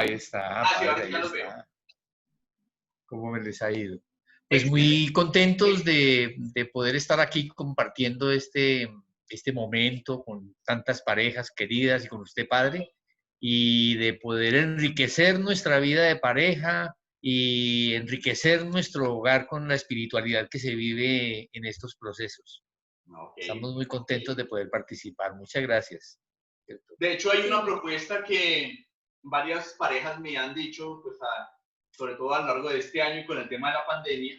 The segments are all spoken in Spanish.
Ahí está, Ah, sí, padre, ahora ahí ya los veo. está. ¿Cómo me les ha ido? Pues muy contentos de poder estar aquí compartiendo este momento con tantas parejas queridas y con usted, padre, y de poder enriquecer nuestra vida de pareja y enriquecer nuestro hogar con la espiritualidad que se vive en estos procesos. Estamos muy contentos de poder participar. Muchas gracias. De hecho, hay una propuesta que varias parejas me han dicho, pues sobre todo a lo largo de este año y con el tema de la pandemia,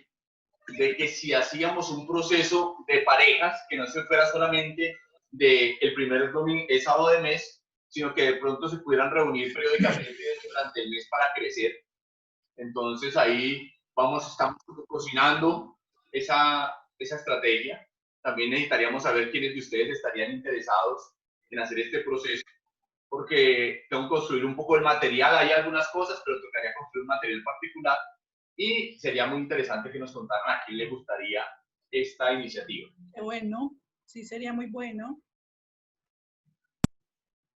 de que si hacíamos un proceso de parejas, que no se fuera solamente el primer domingo, sábado de mes, sino que de pronto se pudieran reunir periódicamente durante el mes para crecer. Entonces ahí estamos cocinando esa estrategia. También necesitaríamos saber quiénes de ustedes estarían interesados en hacer este proceso, porque tengo que construir un poco el material, hay algunas cosas, pero tocaría construir un material particular y sería muy interesante que nos contaran a quién le gustaría esta iniciativa. Qué bueno, sí sería muy bueno.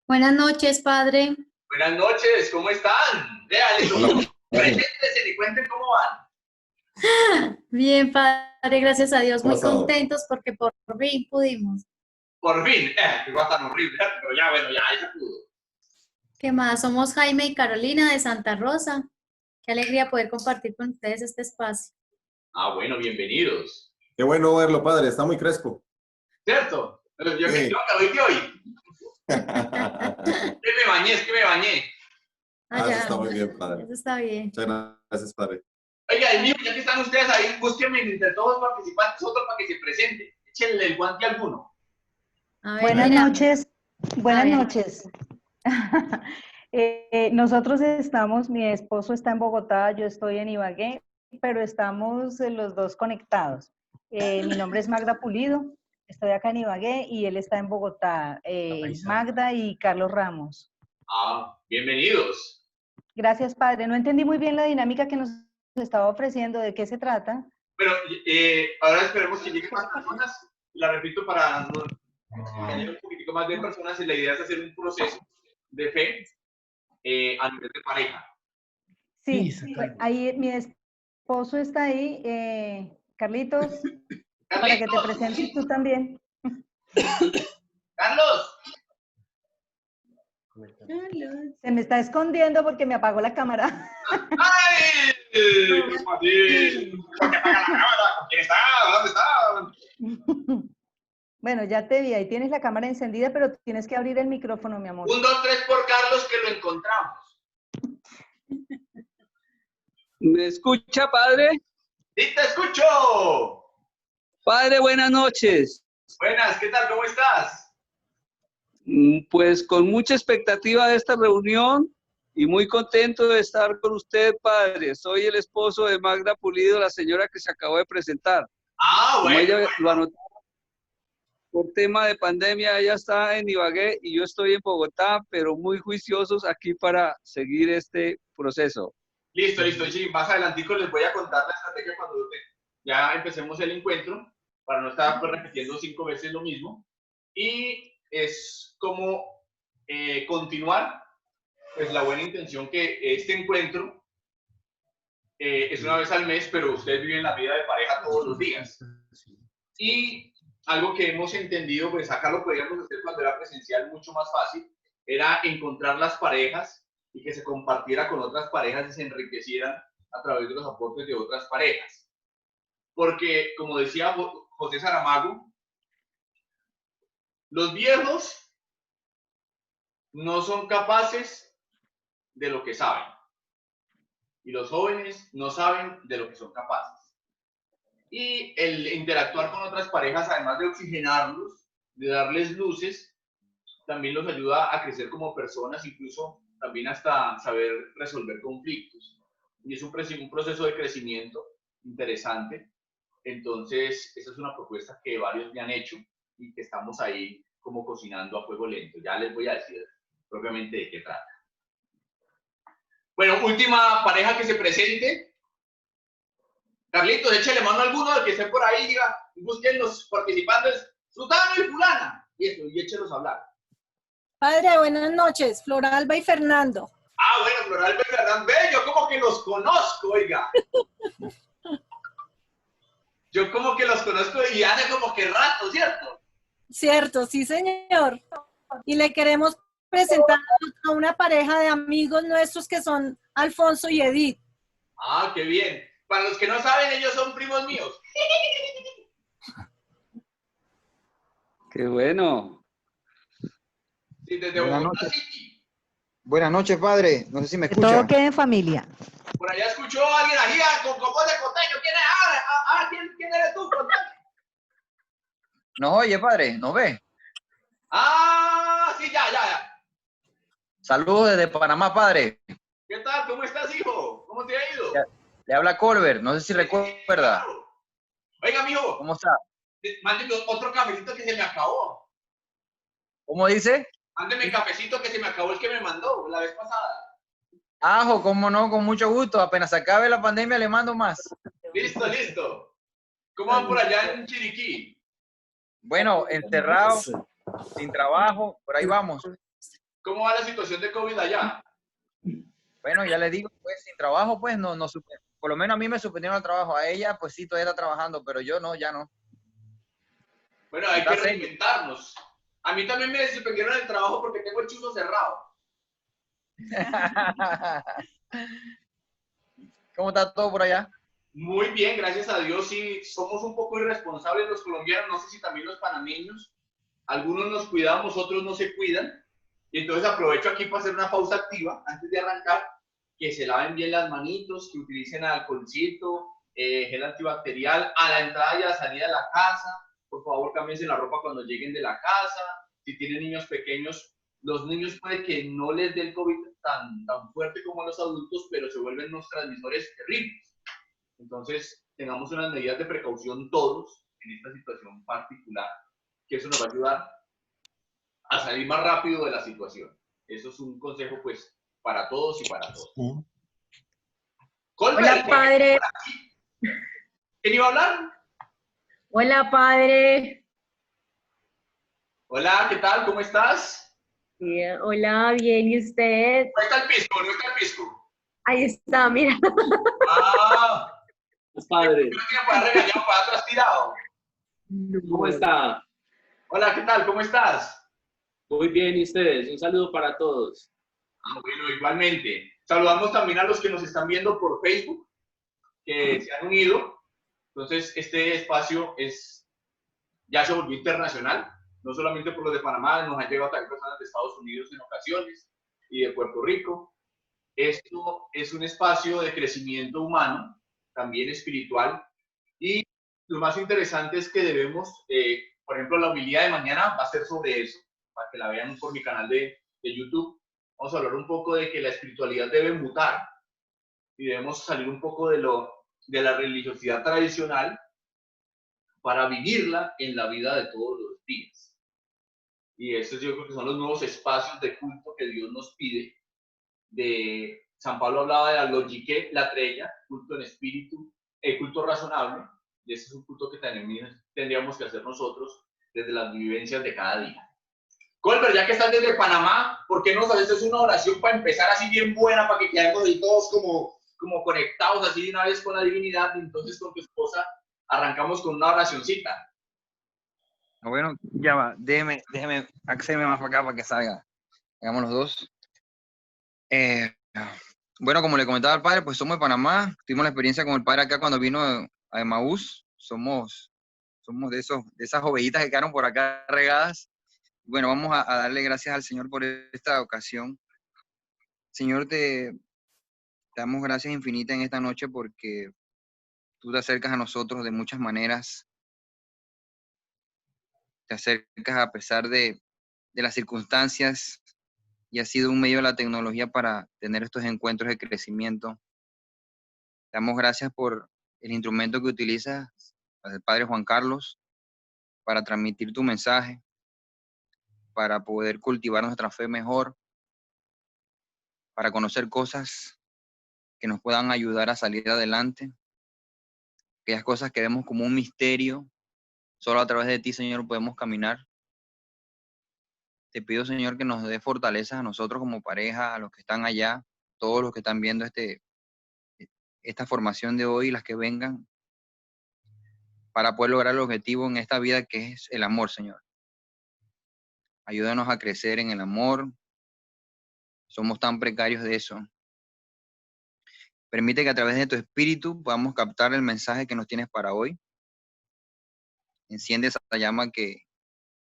Buenas noches, padre. Buenas noches, ¿cómo están? Preséntense y cuenten cómo van. Bien, padre, gracias a Dios, muy contentos porque por fin pudimos. Por fin, igual tan horrible, pero ya bueno, ya se pudo. ¿Qué más? Somos Jaime y Carolina de Santa Rosa. Qué alegría poder compartir con ustedes este espacio. Ah, bueno, bienvenidos. Qué bueno verlo, padre, está muy fresco. ¿Cierto? Yo Sí. que acabé de hoy. Es que me bañé. Eso está muy bien, padre. Eso está bien. Muchas gracias, padre. Oiga, y mío, ya que están ustedes ahí, búsquenme entre todos los participantes otro para que se presente. Échenle el guante a alguno. Buenas noches. Buenas noches. Nosotros estamos, mi esposo está en Bogotá, yo estoy en Ibagué, pero estamos los dos conectados. Mi nombre es Magda Pulido, estoy acá en Ibagué y él está en Bogotá. Magda y Carlos Ramos. Ah, bienvenidos. Gracias, padre. No entendí muy bien la dinámica que nos estaba ofreciendo, ¿de qué se trata? Bueno, ahora esperemos que lleguen más personas. La repito para tener un poquitico más de personas y la idea es hacer un proceso de fe a nivel de pareja. Sí, ahí mi esposo está ahí. Carlitos, para que te presentes tú también. ¡Carlos! Se me está escondiendo porque me apagó la cámara. ¡Ay! ¿Por qué apaga la cámara? ¿Quién está? ¿Dónde está? Bueno, ya te vi, ahí tienes la cámara encendida, pero tienes que abrir el micrófono, mi amor. 1, 2, 3 por Carlos, que lo encontramos. ¿Me escucha, padre? ¡Sí, te escucho! Padre, buenas noches. Buenas, ¿qué tal? ¿Cómo estás? Pues con mucha expectativa de esta reunión y muy contento de estar con usted, padre. Soy el esposo de Magda Pulido, la señora que se acabó de presentar. Ah, bueno. Como ella lo anotó, por tema de pandemia, ella está en Ibagué y yo estoy en Bogotá, pero muy juiciosos aquí para seguir este proceso. Listo, sí. Más adelantico les voy a contar la estrategia cuando ya empecemos el encuentro, para no estar repitiendo 5 veces lo mismo. Y es como continuar, pues la buena intención que este encuentro es una vez al mes, pero ustedes viven la vida de pareja todos los días. Y algo que hemos entendido, pues acá lo podíamos hacer cuando era presencial mucho más fácil, era encontrar las parejas y que se compartiera con otras parejas y se enriquecieran a través de los aportes de otras parejas. Porque, como decía José Saramago, los viejos no son capaces de lo que saben y los jóvenes no saben de lo que son capaces. Y el interactuar con otras parejas, además de oxigenarlos, de darles luces, también los ayuda a crecer como personas, incluso también hasta saber resolver conflictos. Y es un proceso de crecimiento interesante. Entonces, esa es una propuesta que varios me han hecho y que estamos ahí como cocinando a fuego lento. Ya les voy a decir propiamente de qué trata. Bueno, última pareja que se presente. Carlitos, échale mano a alguno del que esté por ahí, diga, busquen los participantes, Sutano y Fulana, y échelos a hablar. Padre, buenas noches, Floralba y Fernando. Ah, bueno, Floralba y Fernán, ve, yo como que los conozco, oiga. Yo como que los conozco y hace como que rato, ¿cierto? Cierto, sí, señor. Y le queremos presentar a una pareja de amigos nuestros que son Alfonso y Edith. Ah, qué bien. Para los que no saben, ellos son primos míos. Qué bueno. Sí, desde Buenas Bogotá noches. City. Buenas noches, padre. No sé si me Que todo escucha. quede en familia. Por allá escuchó a alguien ahí con voz de costeño. ¿Quién es? ¿Quién eres tú? Contame. ¿Nos oye, padre? ¿Nos ve? Ah, sí, ya. Saludos desde Panamá, padre. ¿Qué tal? ¿Cómo estás, hijo? ¿Cómo te ha ido? Le habla Colbert. No sé si Sí, recuerda. claro. Oiga, mijo, ¿Cómo está? mándeme otro cafecito que se me acabó. ¿Cómo dice? Mándeme cafecito que se me acabó el que me mandó la vez pasada. Ajo, cómo no, con mucho gusto. Apenas acabe la pandemia le mando más. Listo. ¿Cómo van por allá en Chiriquí? Bueno, encerrado, sin trabajo, por ahí vamos. ¿Cómo va la situación de COVID allá? Bueno, ya le digo, pues sin trabajo, pues no por lo menos a mí me suspendieron el trabajo. A ella, pues sí, todavía está trabajando, pero yo no, ya no. Bueno, hay Está que serio. reinventarnos. A mí también me suspendieron el trabajo porque tengo el chuzo cerrado. ¿Cómo está todo por allá? Muy bien, gracias a Dios. Sí, somos un poco irresponsables los colombianos, no sé si también los panameños. Algunos nos cuidamos, otros no se cuidan. Y entonces aprovecho aquí para hacer una pausa activa antes de arrancar, que se laven bien las manitos, que utilicen alcoholcito, gel antibacterial a la entrada y a la salida de la casa. Por favor, cámbiense la ropa cuando lleguen de la casa. Si tienen niños pequeños, los niños puede que no les dé el COVID tan fuerte como a los adultos, pero se vuelven unos transmisores terribles. Entonces, tengamos unas medidas de precaución todos en esta situación particular, que eso nos va a ayudar a salir más rápido de la situación. Eso es un consejo, pues, para todos y para todos. Colbert, Hola, padre. ¿quién iba a hablar? Hola, padre. Hola, ¿qué tal? ¿Cómo estás? Bien, hola, bien, ¿y usted? No está el pisco, no está el pisco. Ahí está, mira. Ah, Es padre. no tiene para regañado, para atrás tirado. ¿Cómo está? Hola, ¿qué tal? ¿Cómo estás? Muy bien, ¿y ustedes? Un saludo para todos. Ah, bueno, igualmente. Saludamos también a los que nos están viendo por Facebook, que se han unido. Entonces, este espacio ya se volvió internacional, no solamente por los de Panamá, nos han llegado también personas de Estados Unidos en ocasiones y de Puerto Rico. Esto es un espacio de crecimiento humano, también espiritual, y lo más interesante es que debemos, por ejemplo, la humildad de mañana va a ser sobre eso, para que la vean por mi canal de YouTube. Vamos a hablar un poco de que la espiritualidad debe mutar y debemos salir un poco de la religiosidad tradicional para vivirla en la vida de todos los días. Y estos yo creo que son los nuevos espacios de culto que Dios nos pide. San Pablo hablaba de la logique, la trella, culto en espíritu, culto razonable, y ese es un culto que tendríamos que hacer nosotros desde las vivencias de cada día. Colbert, ya que estás desde Panamá, ¿por qué no nos haces una oración para empezar así bien buena, para que quedemos ahí todos como conectados así de una vez con la divinidad, y entonces con tu esposa arrancamos con una oracioncita? Bueno, ya va. Déjeme accederme más para acá para que salga. Hagamos los dos. Bueno, como le comentaba al padre, pues somos de Panamá. Tuvimos la experiencia con el padre acá cuando vino a Emaús. Somos de esas ovejitas que quedaron por acá regadas. Bueno, vamos a darle gracias al Señor por esta ocasión. Señor, te damos gracias infinitas en esta noche porque tú te acercas a nosotros de muchas maneras. Te acercas a pesar de las circunstancias y ha sido un medio de la tecnología para tener estos encuentros de crecimiento. Te damos gracias por el instrumento que utilizas, el Padre Juan Carlos, para transmitir tu mensaje, para poder cultivar nuestra fe mejor, para conocer cosas que nos puedan ayudar a salir adelante, aquellas cosas que vemos como un misterio, solo a través de ti, Señor, podemos caminar. Te pido, Señor, que nos dé fortaleza a nosotros como pareja, a los que están allá, todos los que están viendo esta formación de hoy y las que vengan, para poder lograr el objetivo en esta vida que es el amor, Señor. Ayúdanos a crecer en el amor. Somos tan precarios de eso. Permite que a través de tu espíritu podamos captar el mensaje que nos tienes para hoy. Enciende esa llama que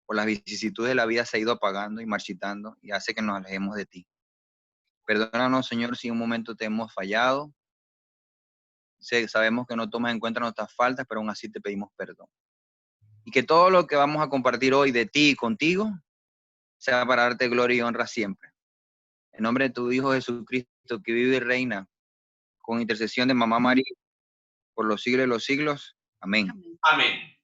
por las vicisitudes de la vida se ha ido apagando y marchitando y hace que nos alejemos de ti. Perdónanos, Señor, si en un momento te hemos fallado. Sabemos que no tomas en cuenta nuestras faltas, pero aún así te pedimos perdón. Y que todo lo que vamos a compartir hoy de ti y contigo sea para darte gloria y honra siempre. En nombre de tu Hijo Jesucristo, que vive y reina con intercesión de Mamá María por los siglos de los siglos. Amén. Amén.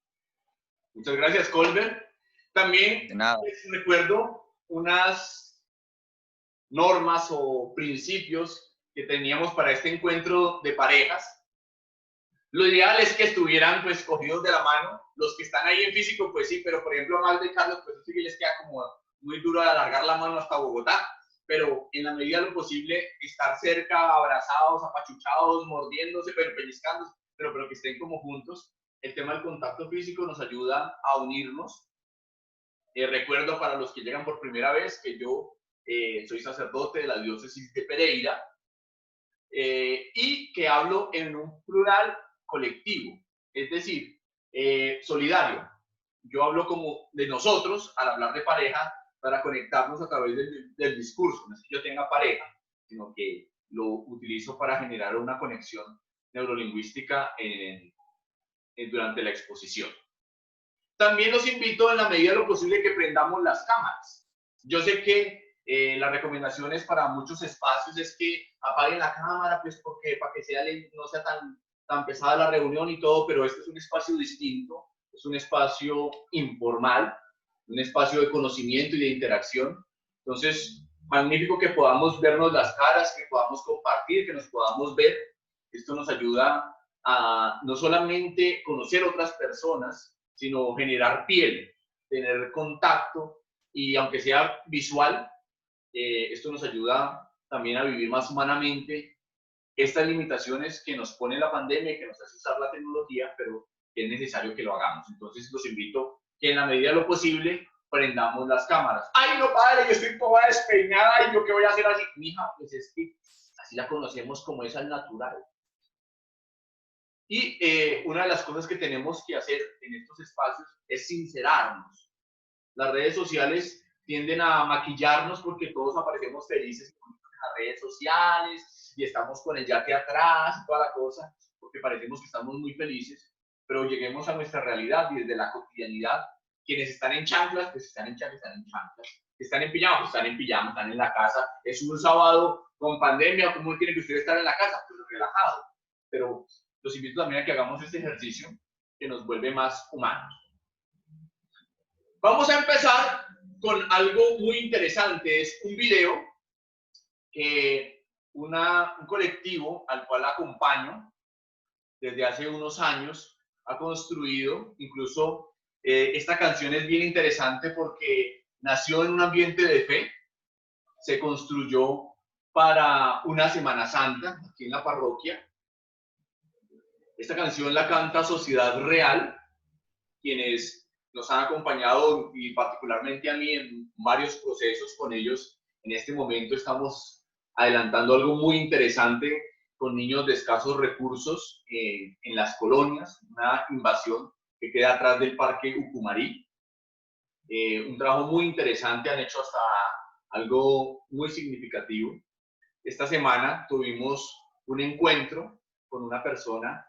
Muchas gracias, Colbert. También De nada. les recuerdo unas normas o principios que teníamos para este encuentro de parejas. Lo ideal es que estuvieran pues cogidos de la mano. Los que están ahí en físico, pues sí, pero por ejemplo, Magda y Carlos, pues sí que les queda como muy duro de alargar la mano hasta Bogotá. Pero en la medida de lo posible, estar cerca, abrazados, apachuchados, mordiéndose, pero pellizcándose, pero que estén como juntos. El tema del contacto físico nos ayuda a unirnos. Recuerdo para los que llegan por primera vez que yo soy sacerdote de la diócesis de Pereira y que hablo en un plural colectivo, es decir, solidario. Yo hablo como de nosotros al hablar de pareja para conectarnos a través del discurso. No es que yo tenga pareja, sino que lo utilizo para generar una conexión neurolingüística durante la exposición. También los invito en la medida de lo posible que prendamos las cámaras. Yo sé que las recomendaciones para muchos espacios es que apaguen la cámara, pues porque para que no sea tan pesada la reunión y todo, pero este es un espacio distinto, es un espacio informal, un espacio de conocimiento y de interacción. Entonces, magnífico que podamos vernos las caras, que podamos compartir, que nos podamos ver. Esto nos ayuda a no solamente conocer otras personas, sino generar piel, tener contacto y aunque sea visual, esto nos ayuda también a vivir más humanamente estas limitaciones que nos pone la pandemia y que nos hace usar la tecnología, pero que es necesario que lo hagamos. Entonces los invito que en la medida de lo posible prendamos las cámaras. ¡Ay, no, padre, yo estoy toda despeinada y yo qué voy a hacer así! Mija, pues es que así la conocemos como es al natural. Y una de las cosas que tenemos que hacer en estos espacios es sincerarnos. Las redes sociales tienden a maquillarnos porque todos aparecemos felices en las redes sociales y estamos con el yaque atrás y toda la cosa, porque parecemos que estamos muy felices, pero lleguemos a nuestra realidad y desde la cotidianidad, quienes están en chanclas, pues están en chanclas, están en pijama, pues están en pijama, están en la casa. Es un sábado con pandemia, ¿cómo tiene que usted estar en la casa? Pues relajado, pero los invito también a que hagamos este ejercicio que nos vuelve más humanos. Vamos a empezar con algo muy interesante. Es un video que un colectivo al cual acompaño desde hace unos años ha construido. Incluso esta canción es bien interesante porque nació en un ambiente de fe. Se construyó para una Semana Santa aquí en la parroquia. Esta canción la canta Sociedad Real, quienes nos han acompañado y particularmente a mí en varios procesos con ellos. En este momento estamos adelantando algo muy interesante con niños de escasos recursos en las colonias, una invasión que queda atrás del Parque Ucumarí. Un trabajo muy interesante, han hecho hasta algo muy significativo. Esta semana tuvimos un encuentro con una persona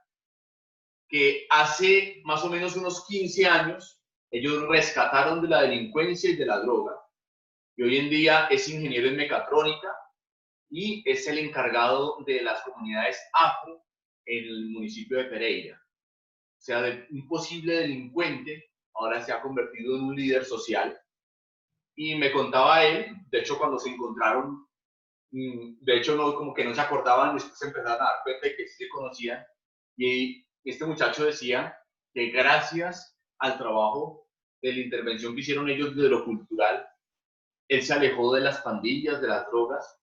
que hace más o menos unos 15 años ellos rescataron de la delincuencia y de la droga, y hoy en día es ingeniero en mecatrónica y es el encargado de las comunidades afro en el municipio de Pereira. O sea, de un posible delincuente, ahora se ha convertido en un líder social. Y me contaba él, de hecho cuando se encontraron, de hecho no, como que no se acordaban, después se empezaron a dar cuenta de que sí se conocían, y este muchacho decía que gracias al trabajo de la intervención que hicieron ellos desde lo cultural, él se alejó de las pandillas, de las drogas,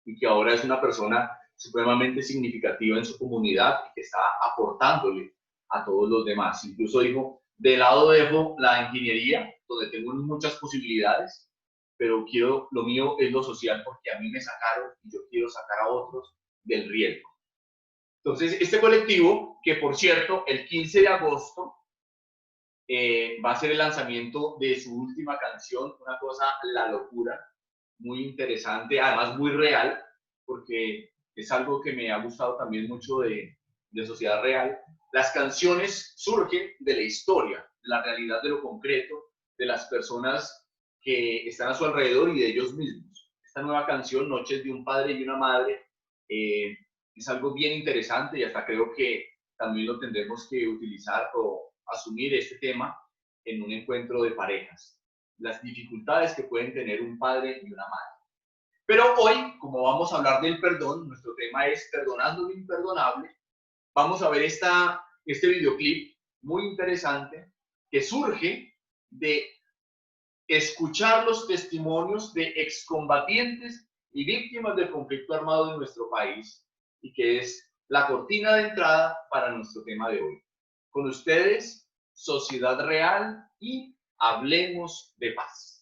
y que ahora es una persona supremamente significativa en su comunidad y que está aportándole a todos los demás. Incluso dijo, de lado dejo la ingeniería, donde tengo muchas posibilidades, pero lo mío es lo social porque a mí me sacaron y yo quiero sacar a otros del riesgo. Entonces, este colectivo, que por cierto, el 15 de agosto va a ser el lanzamiento de su última canción, una cosa, La Locura, muy interesante, además muy real, porque es algo que me ha gustado también mucho de Sociedad Real. Las canciones surgen de la historia, de la realidad, de lo concreto, de las personas que están a su alrededor y de ellos mismos. Esta nueva canción, Noches de un padre y una madre, es algo bien interesante y hasta creo que también lo tendremos que utilizar o asumir este tema en un encuentro de parejas. Las dificultades que pueden tener un padre y una madre. Pero hoy, como vamos a hablar del perdón, nuestro tema es Perdonando lo Imperdonable, vamos a ver este videoclip muy interesante que surge de escuchar los testimonios de excombatientes y víctimas del conflicto armado en nuestro país y que es la cortina de entrada para nuestro tema de hoy. Con ustedes, Sociedad Real y Hablemos de Paz.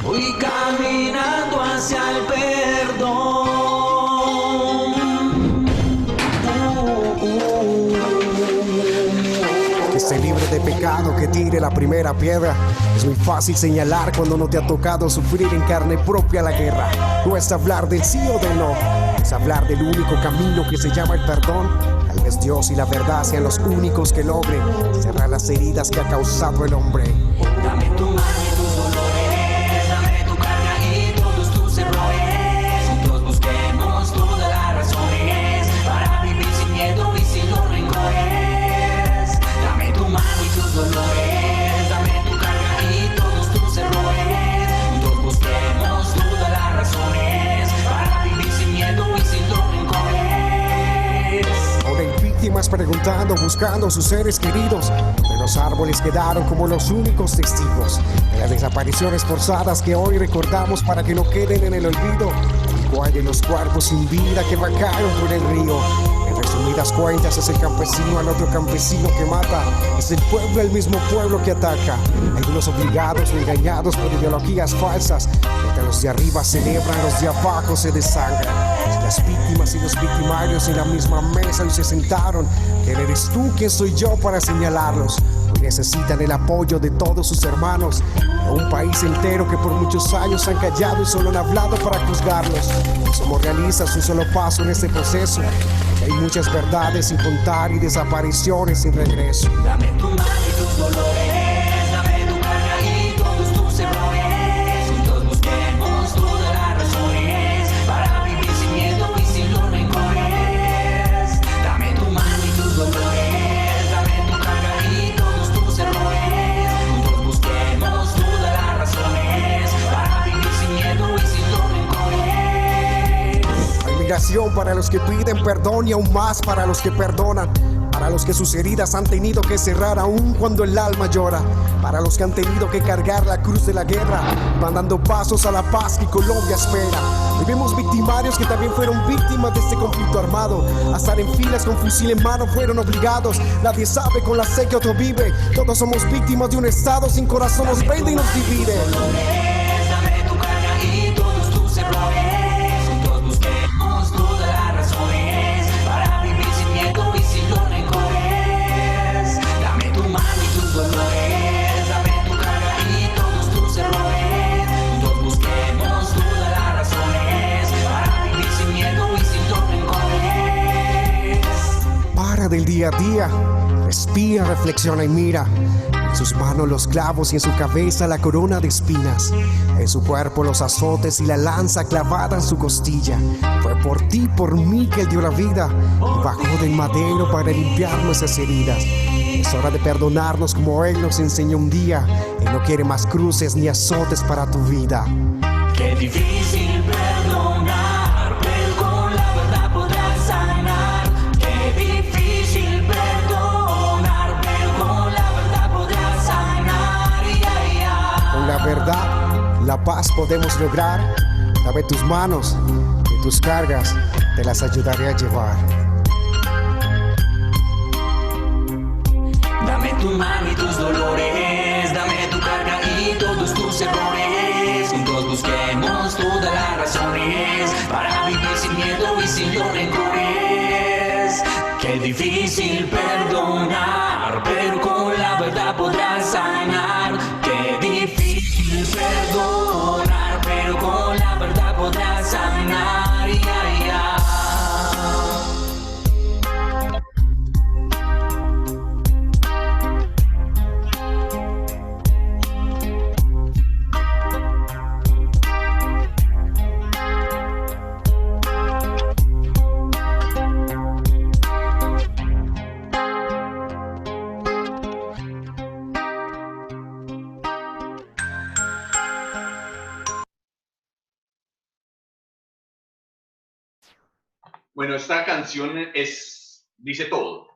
Voy caminando hacia el perdón. Que se libre de pecado, que tire la primera piedra. Es muy fácil señalar cuando no te ha tocado sufrir en carne propia la guerra. No es hablar del sí o del no, es hablar del único camino que se llama el perdón. Tal vez Dios y la verdad sean los únicos que logren cerrar las heridas que ha causado el hombre. Dame tu mano y tus dolores, dame tu carga y todos tus errores. Juntos busquemos todas las razones para vivir sin miedo y sin los rencores. Dame tu mano y tus dolores, dame tu carga y todos tus errores. Juntos busquemos todas las razones para vivir sin miedo y sin los rencores. Ahora hay víctimas preguntando, buscando a sus seres queridos. De los árboles quedaron como los únicos testigos de las desapariciones forzadas que hoy recordamos para que no queden en el olvido. Igual de los cuerpos sin vida que vacaron por el río. En resumidas cuentas es el campesino al otro campesino que mata. Es el pueblo el mismo pueblo que ataca. Hay unos obligados o engañados por ideologías falsas. Mientras los de arriba celebran, los de abajo se desangran. Las víctimas y los victimarios en la misma mesa hoy se sentaron. ¿Quién eres tú? ¿Quién soy yo para señalarlos? Hoy necesitan el apoyo de todos sus hermanos. A un país entero que por muchos años han callado y solo han hablado para juzgarlos. Somos realistas, un solo paso en este proceso. Hay muchas verdades sin contar y desapariciones sin regreso. Dame tu mano y tus dolores, dame tu carga y todos tus errores. Juntos busquemos todas las razones para vivir sin miedo y sin los rencores. Dame tu mano y tus dolores, dame tu carga y todos tus errores. Juntos busquemos todas las razones para vivir sin miedo y sin los rencores. Hay migración para los que piden perdón y aún más para los que perdonan. Para los que sus heridas han tenido que cerrar aún cuando el alma llora. Para los que han tenido que cargar la cruz de la guerra. Van dando pasos a la paz que Colombia espera. Hoy vemos victimarios que también fueron víctimas de este conflicto armado. A estar en filas con fusil en mano fueron obligados. Nadie sabe con la sed que otro vive. Todos somos víctimas de un estado sin corazón, nos vende y nos divide. Dame tu carga y todos tus errores. Juntos busquemos todas las razones para vivir sin miedo y sin los rencores. Dame tu mano y tus dolores, dame tu carga y todos tus errores. Juntos busquemos todas las razones para vivir sin miedo y sin los rencores. Para del día a día, respira, reflexiona y mira. En sus manos los clavos y en su cabeza la corona de espinas. En su cuerpo los azotes y la lanza clavada en su costilla. Fue por ti, por mí que Él dio la vida y bajó del madero para limpiar nuestras heridas. Es hora de perdonarnos como Él nos enseñó un día. Él no quiere más cruces ni azotes para tu vida. Qué difícil perdonar, pero con la verdad podrás sanar. Qué difícil perdonar, pero con la verdad podrás sanar. Con la verdad, la paz podemos lograr. Dame tus manos y tus cargas, te las ayudaré a llevar. Dame tu mano y tus dolores, dame tu carga y todos tus errores. Juntos busquemos todas las razones para vivir sin miedo y sin los rencores. Qué difícil perdonar, pero con la verdad podrás sanar. Qué difícil perdonar, pero con la verdad podrás sanar. Bueno, esta canción dice todo.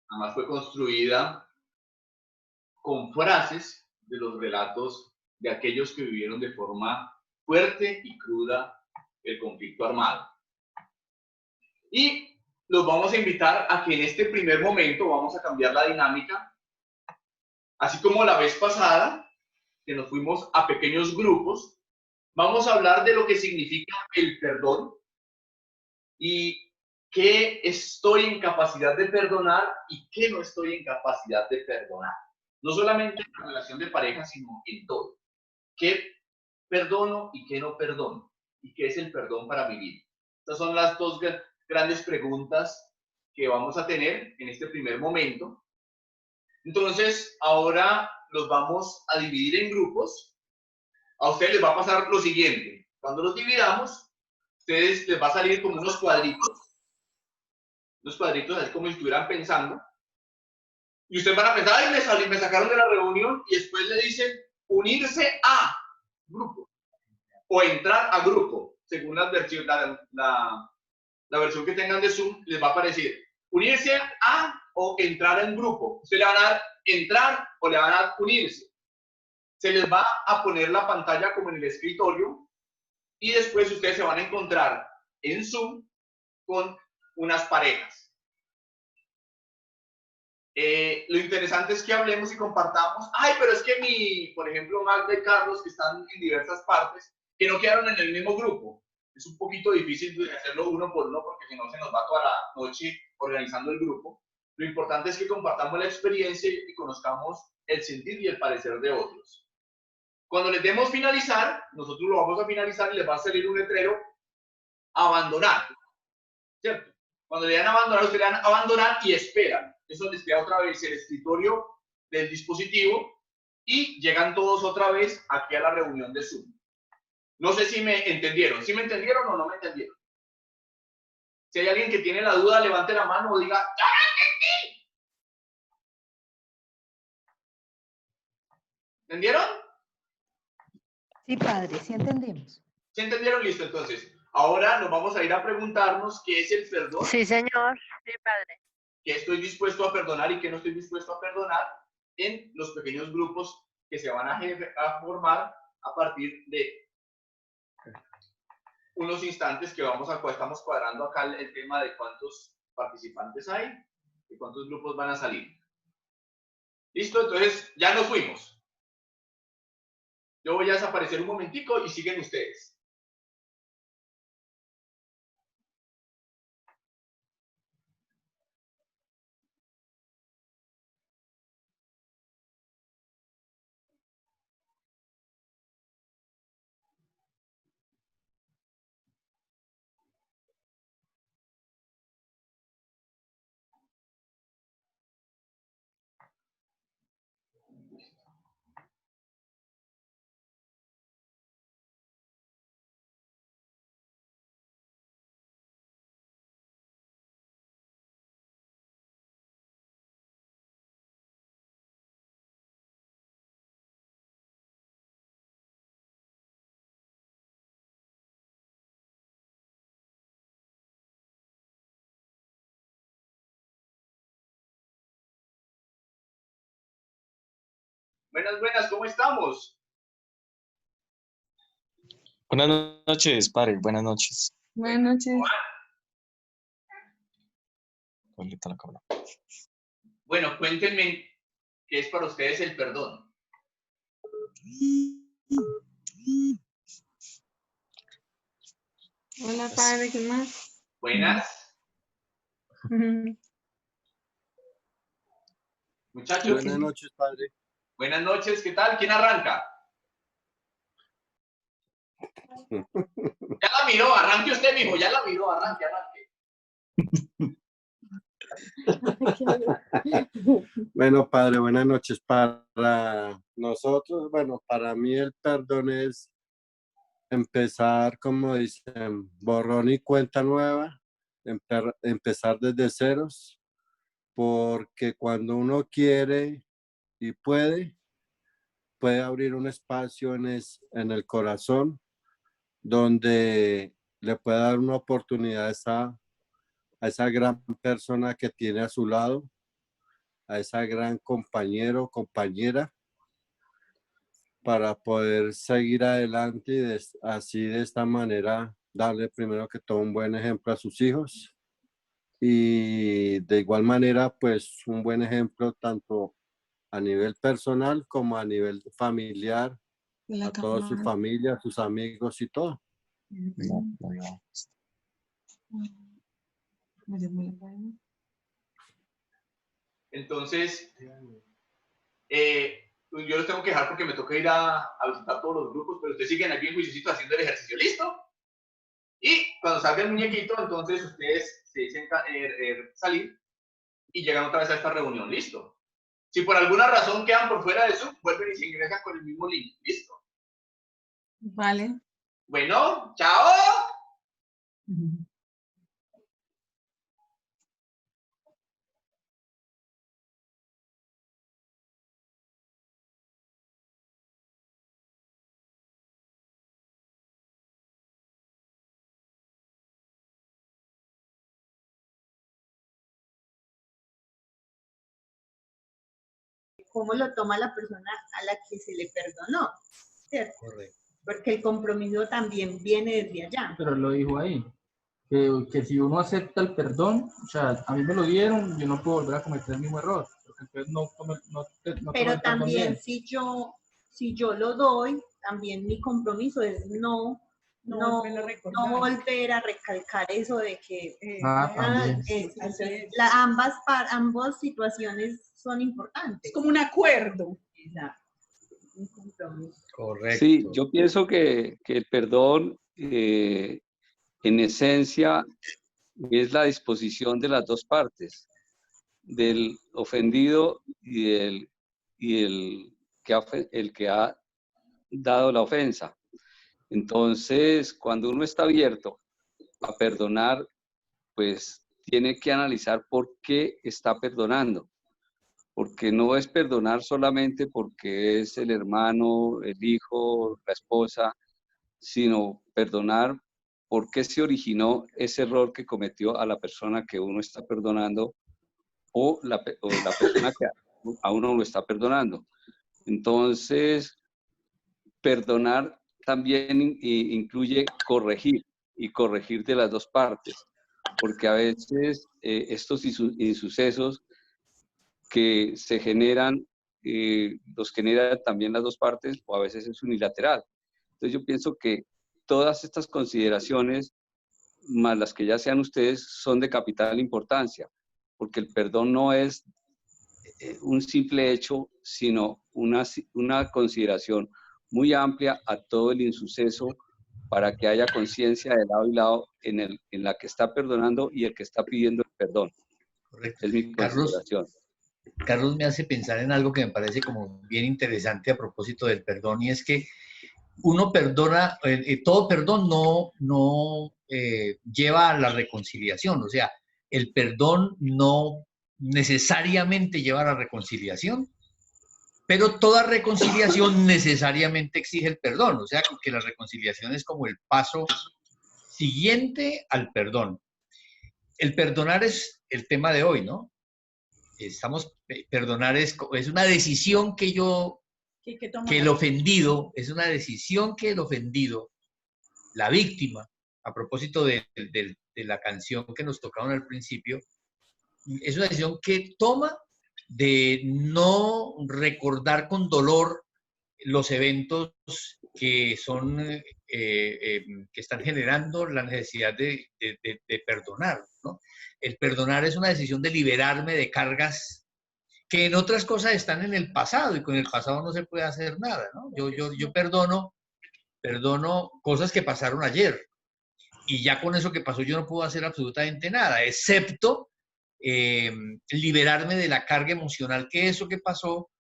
Además fue construida con frases de los relatos de aquellos que vivieron de forma fuerte y cruda el conflicto armado. Y los vamos a invitar a que en este primer momento vamos a cambiar la dinámica. Así como la vez pasada, que nos fuimos a pequeños grupos, vamos a hablar de lo que significa el perdón y qué estoy en capacidad de perdonar y qué no estoy en capacidad de perdonar. No solamente en la relación de pareja, sino en todo. ¿Qué perdono y qué no perdono? ¿Y qué es el perdón para mi vida? Estas son las dos grandes preguntas que vamos a tener en este primer momento. Entonces, ahora los vamos a dividir en grupos. A ustedes les va a pasar lo siguiente. Cuando los dividamos, ustedes les va a salir como unos cuadritos así como si estuvieran pensando, y ustedes van a pensar, ay, me sacaron de la reunión, y después le dicen unirse a grupo, o entrar a grupo, según la versión que tengan de Zoom, les va a aparecer unirse a o entrar en grupo. Ustedes le van a dar entrar o le van a dar unirse. Se les va a poner la pantalla como en el escritorio, y después ustedes se van a encontrar en Zoom con unas parejas. Lo interesante es que hablemos y compartamos. Ay, pero es que por ejemplo, Magda y Carlos, que están en diversas partes, que no quedaron en el mismo grupo. Es un poquito difícil de hacerlo uno por uno, porque si no se nos va toda la noche organizando el grupo. Lo importante es que compartamos la experiencia y conozcamos el sentir y el parecer de otros. Cuando les demos finalizar, nosotros lo vamos a finalizar y les va a salir un letrero abandonar, ¿cierto? Cuando le dan abandonar, ustedes le dan abandonar y esperan. Eso les queda otra vez el escritorio del dispositivo y llegan todos otra vez aquí a la reunión de Zoom. No sé si me entendieron. ¿Sí me entendieron o no me entendieron? Si hay alguien que tiene la duda, levante la mano o diga, ¡ya me entendí! ¿Entendieron? Sí, padre, sí entendimos. ¿Sí entendieron? Listo, entonces. Ahora nos vamos a ir a preguntarnos qué es el perdón. Sí, señor. Sí, padre. ¿Qué estoy dispuesto a perdonar y qué no estoy dispuesto a perdonar en los pequeños grupos que se van a formar a partir de unos instantes que estamos cuadrando acá el tema de cuántos participantes hay y cuántos grupos van a salir. ¿Listo? Entonces, ya nos fuimos. Yo voy a desaparecer un momentico y siguen ustedes. Buenas, buenas, ¿cómo estamos? Buenas noches, padre. Buenas noches. Buenas noches. Ahorita la cámara. Bueno, cuéntenme qué es para ustedes el perdón. Hola, padre, ¿qué más? Buenas. Muchachos. Buenas noches, padre. Buenas noches, ¿qué tal? ¿Quién arranca? Ya la miró, arranque usted, mijo, ya la miró, arranque. Bueno, padre, buenas noches. Para nosotros, bueno, para mí el perdón es empezar, como dicen, borrón y cuenta nueva, empezar desde ceros, porque cuando uno quiere y puede abrir un espacio en el corazón donde le puede dar una oportunidad a esa gran persona que tiene a su lado, a esa gran compañero o compañera, para poder seguir adelante y así de esta manera darle primero que todo un buen ejemplo a sus hijos y de igual manera pues un buen ejemplo tanto a nivel personal como a nivel familiar, a toda su familia, a sus amigos y todo. Entonces, yo los tengo que dejar porque me toca ir a visitar todos los grupos, pero ustedes siguen aquí en juiciosito haciendo el ejercicio, ¿listo? Y cuando salga el muñequito, entonces ustedes se dicen salir y llegan otra vez a esta reunión, ¿listo? Si por alguna razón quedan por fuera de Zoom, vuelven y se ingresan con el mismo link, ¿listo? Vale. Bueno, chao. Cómo lo toma la persona a la que se le perdonó, ¿cierto? Correcto. Porque el compromiso también viene desde allá. Pero lo dijo ahí, que si uno acepta el perdón, o sea, a mí me lo dieron, yo no puedo volver a cometer el mismo error, porque entonces no Pero también si yo lo doy, también mi compromiso es no volver a recalcar eso de que ambas situaciones son importantes. Es como un acuerdo. Exacto. Un compromiso. Correcto. Sí, yo pienso que el perdón, en esencia, es la disposición de las dos partes, del ofendido y el que ha dado la ofensa. Entonces, cuando uno está abierto a perdonar, pues tiene que analizar por qué está perdonando. Porque no es perdonar solamente porque es el hermano, el hijo, la esposa, sino perdonar por qué se originó ese error que cometió a la persona que uno está perdonando o la persona que a uno lo está perdonando. Entonces, perdonar también incluye corregir y corregir de las dos partes, porque a veces estos insucesos que se generan, los generan también las dos partes, o a veces es unilateral. Entonces yo pienso que todas estas consideraciones, más las que ya sean ustedes, son de capital importancia, porque el perdón no es un simple hecho, sino una consideración muy amplia a todo el insuceso para que haya conciencia de lado y lado en la que está perdonando y el que está pidiendo el perdón. Correcto. Es mi consideración. Carlos me hace pensar en algo que me parece como bien interesante a propósito del perdón, y es que uno perdona, todo perdón no lleva a la reconciliación, o sea, el perdón no necesariamente lleva a la reconciliación, pero toda reconciliación necesariamente exige el perdón, o sea, que la reconciliación es como el paso siguiente al perdón. El perdonar es el tema de hoy, ¿no? Perdonar es una decisión que yo que el ofendido, es una decisión que el ofendido, la víctima, a propósito de la canción que nos tocaron al principio, es una decisión que toma de no recordar con dolor los eventos que son que están generando la necesidad de perdonar, ¿no? El perdonar es una decisión de liberarme de cargas que en otras cosas están en el pasado, y con el pasado no se puede hacer nada, ¿no? Yo perdono cosas que pasaron ayer, y ya con eso que pasó yo no puedo hacer absolutamente nada, excepto liberarme de la carga emocional que eso que pasó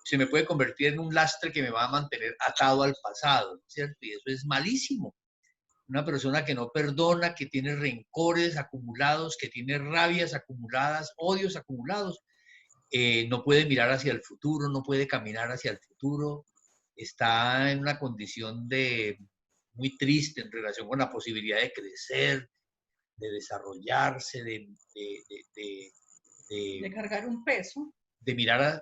se me puede convertir en un lastre que me va a mantener atado al pasado, ¿cierto? Y eso es malísimo. Una persona que no perdona, que tiene rencores acumulados, que tiene rabias acumuladas, odios acumulados, no puede mirar hacia el futuro, no puede caminar hacia el futuro, está en una condición muy triste en relación con la posibilidad de crecer, de desarrollarse, de cargar un peso. De mirar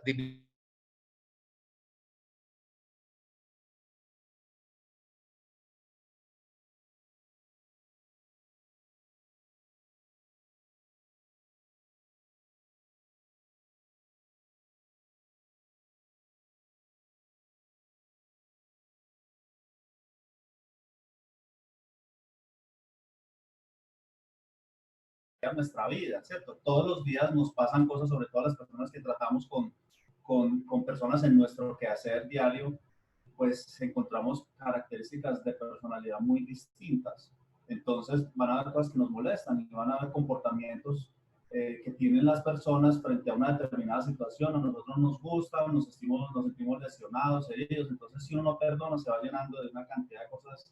nuestra vida, ¿cierto? Todos los días nos pasan cosas, sobre todo las personas que tratamos con personas en nuestro quehacer diario, pues encontramos características de personalidad muy distintas. Entonces van a haber cosas que nos molestan y van a haber comportamientos que tienen las personas frente a una determinada situación. A nosotros nos gusta, nos sentimos lesionados, heridos. Entonces, si uno no perdona, se va llenando de una cantidad de cosas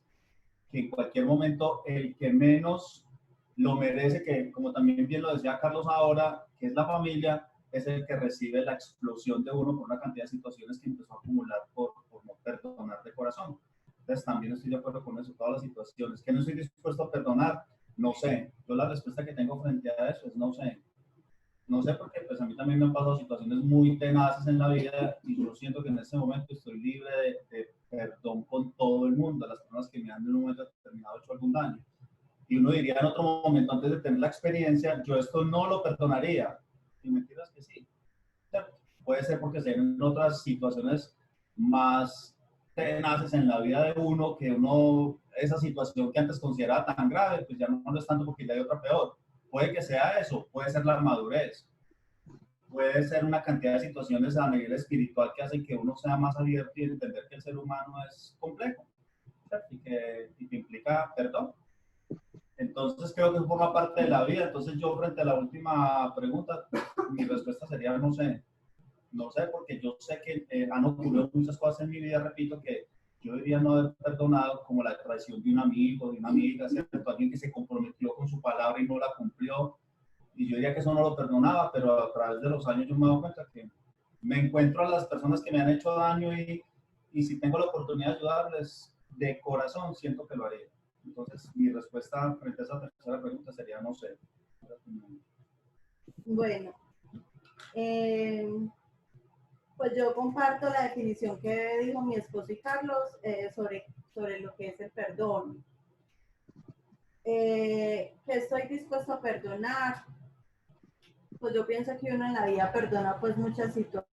que en cualquier momento el que menos lo merece, que como también bien lo decía Carlos ahora, que es la familia, es el que recibe la explosión de uno por una cantidad de situaciones que empezó a acumular por no perdonar de corazón. Entonces también estoy de acuerdo con eso, todas las situaciones. ¿Que no estoy dispuesto a perdonar? No sé. Yo la respuesta que tengo frente a eso es no sé. No sé porque pues a mí también me han pasado situaciones muy tenaces en la vida y yo siento que en este momento estoy libre de perdón con todo el mundo, las personas que me han en un momento determinado hecho algún daño. Y uno diría en otro momento, antes de tener la experiencia, yo esto no lo perdonaría. Y mentiras que sí. Puede ser porque se ven otras situaciones más tenaces en la vida de uno, que uno, esa situación que antes consideraba tan grave, pues ya no lo es tanto porque ya hay otra peor. Puede que sea eso, puede ser la madurez, puede ser una cantidad de situaciones a nivel espiritual que hacen que uno sea más abierto y entender que el ser humano es complejo, ¿cierto? Y que implica perdón. Entonces creo que forma parte de la vida. Entonces yo frente a la última pregunta, mi respuesta sería no sé. No sé, porque yo sé que han ocurrido muchas cosas en mi vida, repito, que yo diría no haber perdonado, como la traición de un amigo, de una amiga, ¿cierto? Alguien que se comprometió con su palabra y no la cumplió. Y yo diría que eso no lo perdonaba, pero a través de los años yo me he dado cuenta que me encuentro a las personas que me han hecho daño y si tengo la oportunidad de ayudarles de corazón, siento que lo haría. Entonces, mi respuesta frente a esa tercera pregunta sería no sé. Bueno, pues yo comparto la definición que dijo mi esposo y Carlos sobre lo que es el perdón. Que estoy dispuesto a perdonar. Pues yo pienso que uno en la vida perdona pues muchas situaciones.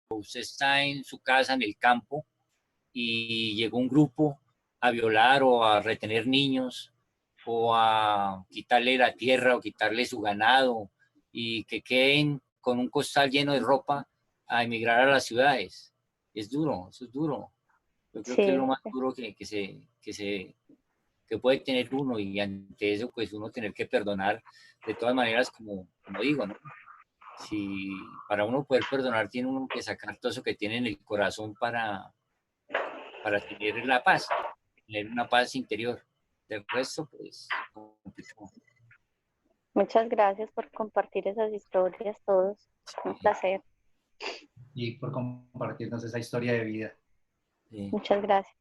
Usted está en su casa, en el campo, y llegó un grupo a violar o a retener niños o a quitarle la tierra o quitarle su ganado y que queden con un costal lleno de ropa a emigrar a las ciudades. Es duro, eso es duro. Yo creo que es lo más duro que puede tener uno, y ante eso pues uno tener que perdonar de todas maneras, como digo, ¿no? Si para uno poder perdonar tiene uno que sacar todo eso que tiene en el corazón para tener la paz. tener una paz interior. Del resto, pues, complicado. Muchas gracias por compartir esas historias todos. Un placer. Y por compartirnos esa historia de vida. Muchas gracias.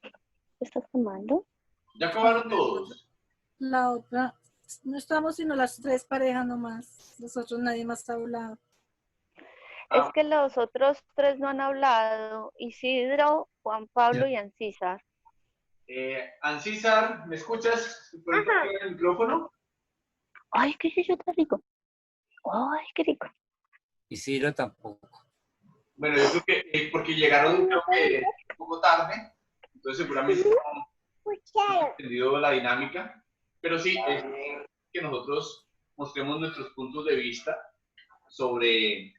¿Qué estás tomando? ¿Ya acabaron todos? La otra, no estamos sino las 3 parejas nomás. Los otros nadie más ha hablado. Es que los otros 3 no han hablado. Isidro, Juan Pablo y Ancísar. Ancísar, ¿me escuchas? ¿Puedes poner el micrófono? Ay, qué es eso tan rico. Ay, qué rico. Isidro tampoco. Bueno, yo creo que porque llegaron creo que un poco tarde, entonces seguramente no han entendido la dinámica, pero sí, es que nosotros mostremos nuestros puntos de vista sobre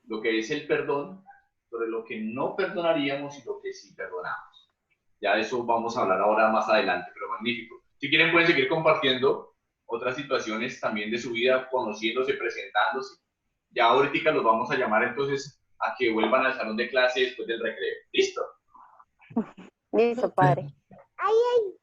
lo que es el perdón, sobre lo que no perdonaríamos y lo que sí perdonamos. Ya de eso vamos a hablar ahora más adelante, pero magnífico. Si quieren pueden seguir compartiendo otras situaciones también de su vida, conociéndose, presentándose. Ya ahorita los vamos a llamar entonces a que vuelvan al salón de clase después del recreo. ¿Listo? Listo, padre. Ay, ay.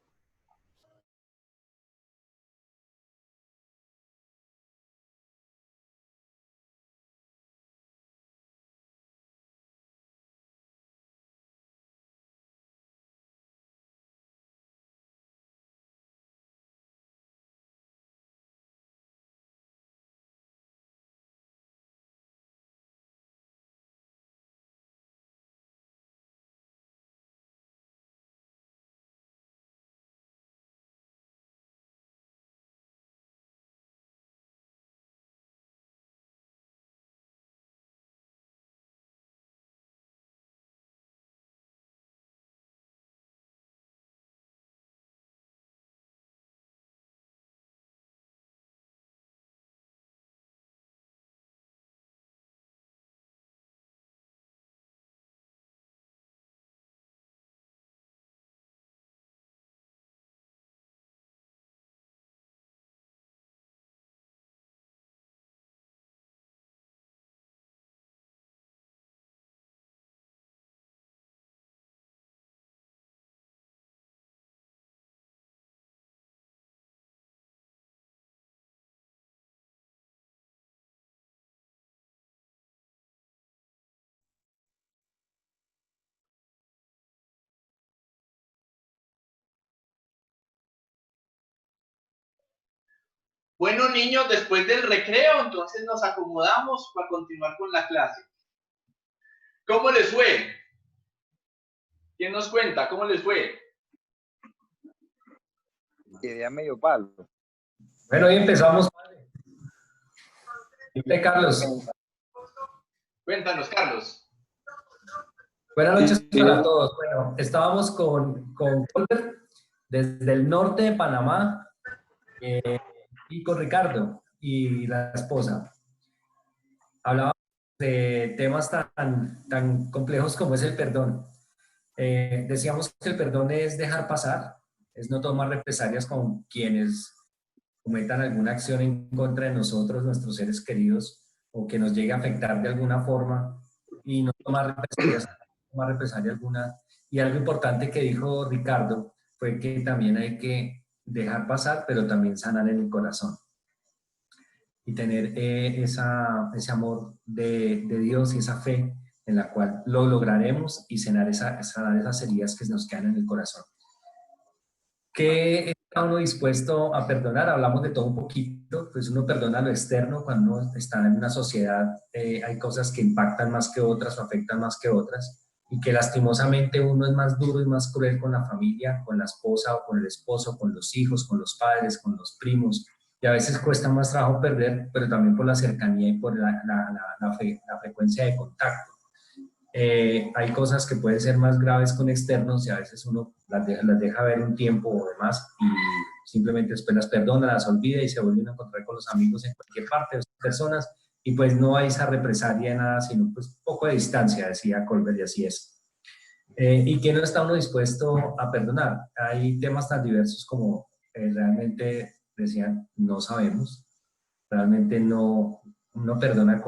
Bueno, niños, después del recreo, entonces nos acomodamos para continuar con la clase. ¿Cómo les fue? ¿Quién nos cuenta? ¿Cómo les fue? Idea medio palo. Bueno, hoy empezamos. ¿Y Carlos? Cuéntanos, Carlos. Buenas noches para todos. Bueno, estábamos con Colbert desde el norte de Panamá y con Ricardo y la esposa. Hablábamos de temas tan complejos como es el perdón. Decíamos que el perdón es dejar pasar, es no tomar represalias con quienes cometan alguna acción en contra de nosotros, nuestros seres queridos, o que nos llegue a afectar de alguna forma y no tomar represalia alguna. Y algo importante que dijo Ricardo fue que también hay que dejar pasar, pero también sanar en el corazón. Y tener ese amor de Dios y esa fe en la cual lo lograremos y sanar esas heridas que nos quedan en el corazón. ¿Qué está uno dispuesto a perdonar? Hablamos de todo un poquito, pues uno perdona lo externo cuando uno está en una sociedad, hay cosas que impactan más que otras o afectan más que otras, y que lastimosamente uno es más duro y más cruel con la familia, con la esposa o con el esposo, con los hijos, con los padres, con los primos, y a veces cuesta más trabajo perder, pero también por la cercanía y por la frecuencia de contacto. Hay cosas que pueden ser más graves con externos y a veces uno las deja ver un tiempo o demás y simplemente después las perdona, las olvida y se vuelven a encontrar con los amigos en cualquier parte de esas personas y pues no hay esa represalia nada, sino pues un poco de distancia, decía Colbert, y así es. ¿Y qué no está uno dispuesto a perdonar? Hay temas tan diversos como realmente decían, no sabemos, realmente no perdona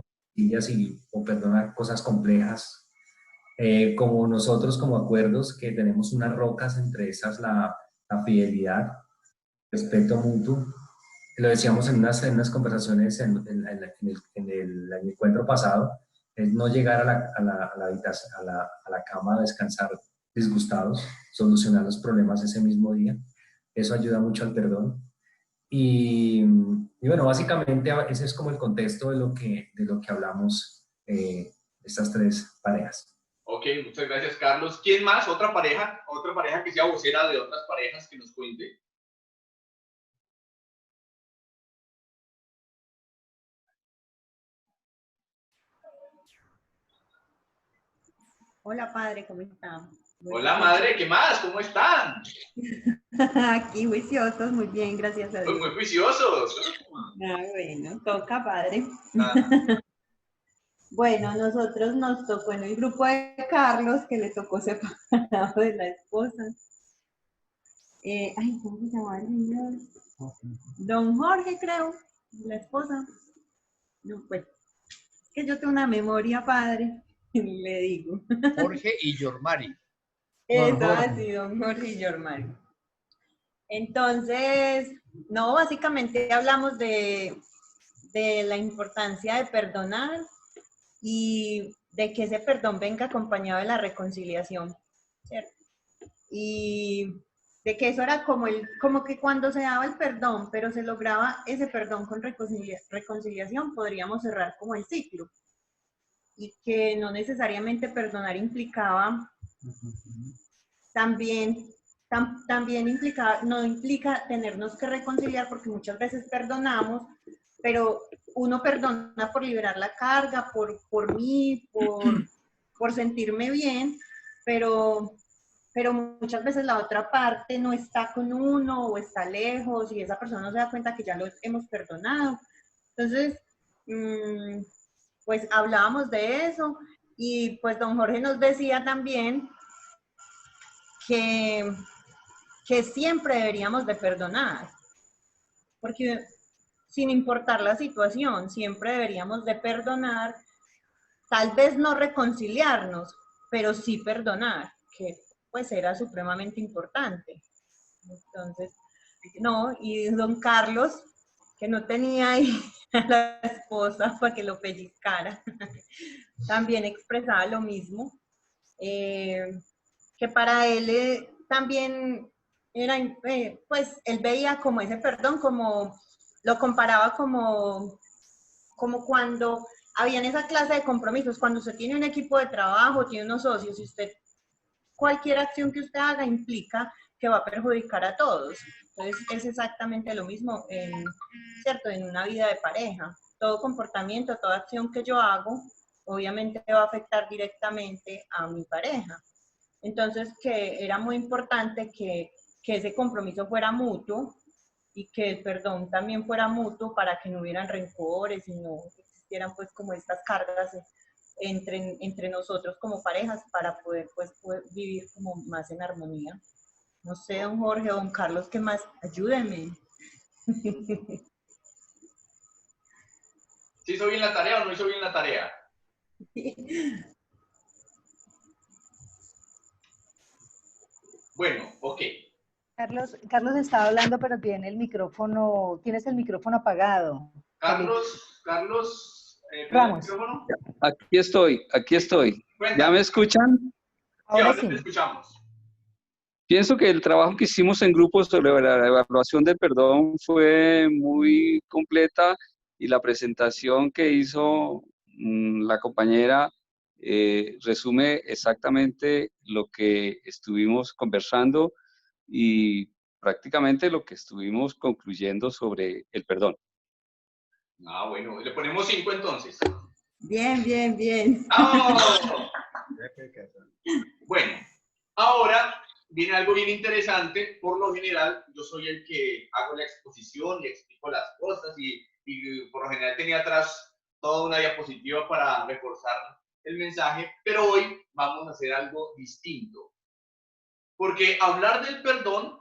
o perdona cosas complejas, como nosotros como acuerdos que tenemos unas rocas, entre esas la fidelidad, respeto mutuo. Lo decíamos en unas conversaciones en el encuentro pasado, es no llegar a la cama a descansar disgustados, solucionar los problemas ese mismo día. Eso ayuda mucho al perdón. Y bueno, básicamente ese es como el contexto de lo que hablamos estas tres parejas. Ok, muchas gracias, Carlos. ¿Quién más? ¿Otra pareja? ¿Otra pareja que sea vocera de otras parejas que nos cuente? Hola, padre, ¿cómo está? Hola, madre, ¿qué más? ¿Cómo están? Aquí juiciosos, muy bien, gracias a Dios. Muy juiciosos. Bueno, toca, padre. Ah. Bueno, nosotros nos tocó en el grupo de Carlos, que le tocó separado de la esposa. ¿Cómo se llama el señor? Don Jorge, creo, la esposa. No, pues, es que yo tengo una memoria, padre, le digo. Jorge y Yormari. Eso, así, don Jorge y Yormari. Entonces, no, básicamente hablamos de la importancia de perdonar y de que ese perdón venga acompañado de la reconciliación, ¿cierto? Y de que eso era como que cuando se daba el perdón, pero se lograba ese perdón con reconciliación, podríamos cerrar como el ciclo. Y que no necesariamente perdonar implicaba también no implica tenernos que reconciliar, porque muchas veces perdonamos, pero uno perdona por liberar la carga, por mí, por sentirme bien, pero muchas veces la otra parte no está con uno o está lejos y esa persona no se da cuenta que ya lo hemos perdonado. Entonces, pues hablábamos de eso y pues don Jorge nos decía también que siempre deberíamos de perdonar, porque sin importar la situación, siempre deberíamos de perdonar, tal vez no reconciliarnos, pero sí perdonar, que pues era supremamente importante. Entonces, no, y don Carlos, que no tenía ahí a la esposa para que lo pellizcara, también expresaba lo mismo, que para él también era, pues él veía como ese perdón, como lo comparaba como cuando habían esa clase de compromisos, cuando usted tiene un equipo de trabajo, tiene unos socios, y cualquier acción que usted haga implica que va a perjudicar a todos. Entonces es exactamente lo mismo, ¿cierto? En una vida de pareja. Todo comportamiento, toda acción que yo hago, obviamente va a afectar directamente a mi pareja. Entonces, que era muy importante que ese compromiso fuera mutuo y que el perdón también fuera mutuo para que no hubieran rencores y no existieran pues como estas cargas entre nosotros como parejas para poder vivir como más en armonía. No sé, don Jorge, don Carlos, ¿qué más? Ayúdenme. ¿Sí hizo bien la tarea o no hizo bien la tarea? Bueno, ok. Carlos estaba hablando, pero tiene el micrófono, tienes el micrófono apagado. Carlos Ramos. Aquí estoy. ¿Ya me escuchan? Ahora sí. Te escuchamos. Pienso que el trabajo que hicimos en grupo sobre la evaluación del perdón fue muy completa y la presentación que hizo la compañera resume exactamente lo que estuvimos conversando y prácticamente lo que estuvimos concluyendo sobre el perdón. Ah, bueno, le ponemos 5 entonces. Bien, bien, bien. ¡Vamos! Bueno, ahora viene algo bien interesante. Por lo general, yo soy el que hago la exposición y explico las cosas y por lo general tenía atrás toda una diapositiva para reforzar el mensaje, pero hoy vamos a hacer algo distinto. Porque hablar del perdón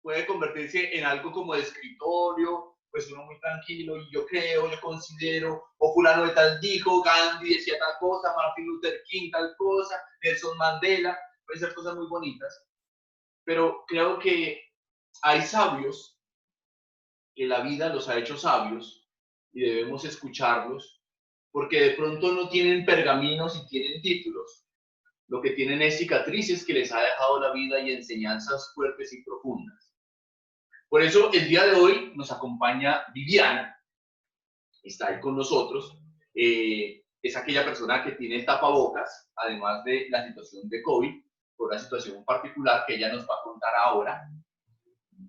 puede convertirse en algo como de escritorio, pues uno muy tranquilo, y yo creo, yo considero, o fulano de tal dijo, Gandhi decía tal cosa, Martin Luther King tal cosa, Nelson Mandela, pueden ser cosas muy bonitas, pero creo que hay sabios que la vida los ha hecho sabios y debemos escucharlos, porque de pronto no tienen pergaminos y tienen títulos, lo que tienen es cicatrices que les ha dejado la vida y enseñanzas fuertes y profundas. Por eso el día de hoy nos acompaña Viviana, está ahí con nosotros, es aquella persona que tiene tapabocas, además de la situación de COVID, por la situación particular que ella nos va a contar ahora.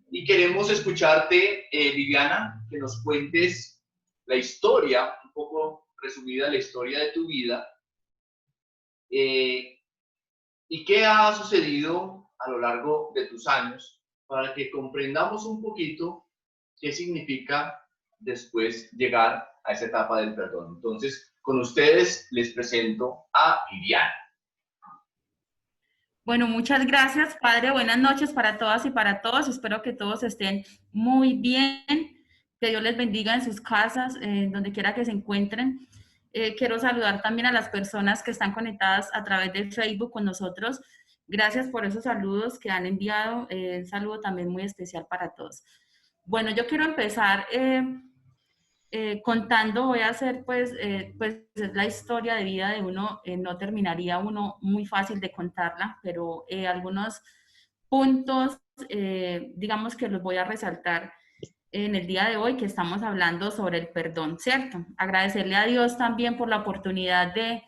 Y queremos escucharte, Viviana, que nos cuentes la historia, un poco resumida, la historia de tu vida, y qué ha sucedido a lo largo de tus años, para que comprendamos un poquito qué significa después llegar a esa etapa del perdón. Entonces, con ustedes les presento a Viviana. Bueno, muchas gracias, Padre. Buenas noches para todas y para todos. Espero que todos estén muy bien, que Dios les bendiga en sus casas, donde quiera que se encuentren. Quiero saludar también a las personas que están conectadas a través de Facebook con nosotros. Gracias por esos saludos que han enviado. Un saludo también muy especial para todos. Bueno, yo quiero empezar contando, voy a hacer pues la historia de vida de uno, no terminaría uno muy fácil de contarla, pero algunos puntos, digamos que los voy a resaltar en el día de hoy, que estamos hablando sobre el perdón, ¿cierto? Agradecerle a Dios también por la oportunidad de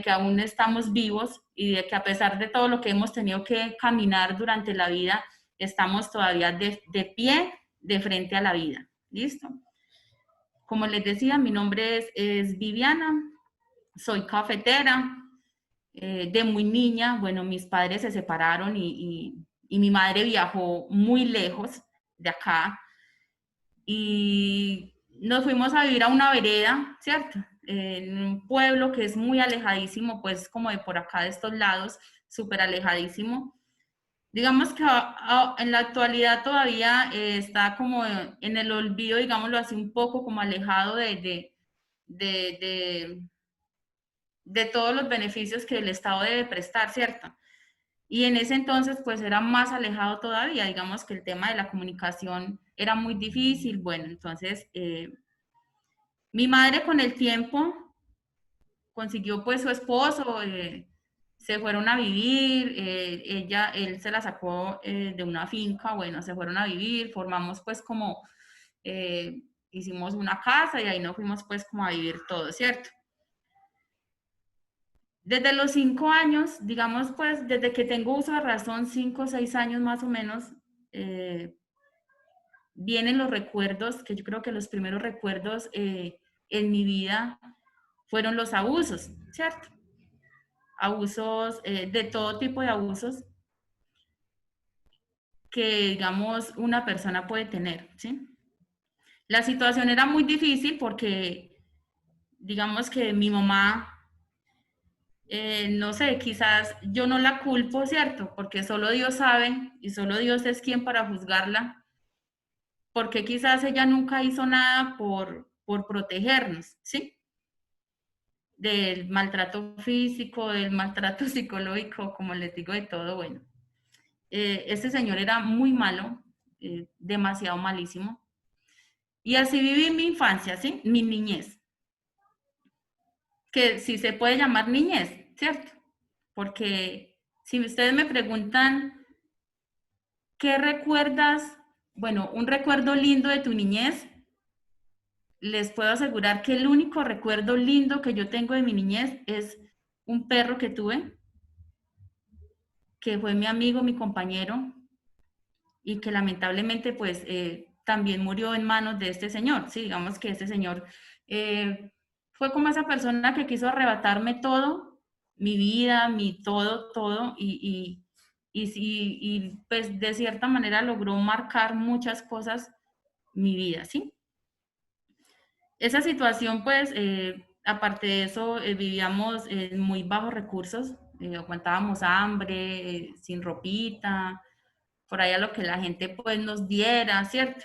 que aún estamos vivos y de que a pesar de todo lo que hemos tenido que caminar durante la vida, estamos todavía de pie, de frente a la vida. ¿Listo? Como les decía, mi nombre es Viviana, soy cafetera, de muy niña. Bueno, mis padres se separaron y mi madre viajó muy lejos de acá y nos fuimos a vivir a una vereda, ¿cierto? En un pueblo que es muy alejadísimo, pues como de por acá de estos lados, súper alejadísimo. Digamos que en la actualidad todavía está como en el olvido, digámoslo así, un poco como alejado de todos los beneficios que el Estado debe prestar, ¿cierto? Y en ese entonces pues era más alejado todavía, digamos que el tema de la comunicación era muy difícil. Bueno, entonces mi madre con el tiempo consiguió pues su esposo, se fueron a vivir, él se la sacó de una finca, bueno, se fueron a vivir, formamos pues como, hicimos una casa y ahí nos fuimos pues como a vivir todo, ¿cierto? Desde los 5 años, digamos pues, desde que tengo uso de razón, 5 o 6 años más o menos, vienen los recuerdos, que yo creo que los primeros recuerdos en mi vida fueron los abusos, ¿cierto? Abusos, de todo tipo de abusos que, digamos, una persona puede tener, ¿sí? La situación era muy difícil porque, digamos que mi mamá, no sé, quizás yo no la culpo, ¿cierto? Porque solo Dios sabe y solo Dios es quien para juzgarla, porque quizás ella nunca hizo nada por protegernos, ¿sí? Del maltrato físico, del maltrato psicológico, como les digo, de todo, bueno. Este señor era muy malo, demasiado malísimo. Y así viví mi infancia, ¿sí? Mi niñez. Que sí se puede llamar niñez, ¿cierto? Porque si ustedes me preguntan, ¿qué recuerdas? Bueno, un recuerdo lindo de tu niñez, les puedo asegurar que el único recuerdo lindo que yo tengo de mi niñez es un perro que tuve, que fue mi amigo, mi compañero, y que lamentablemente pues también murió en manos de este señor, ¿sí? Digamos que este señor fue como esa persona que quiso arrebatarme todo, mi vida, mi todo, y pues de cierta manera logró marcar muchas cosas mi vida, ¿sí? Esa situación pues, aparte de eso, vivíamos en muy bajos recursos, aguantábamos hambre, sin ropita, por ahí a lo que la gente pues nos diera, ¿cierto?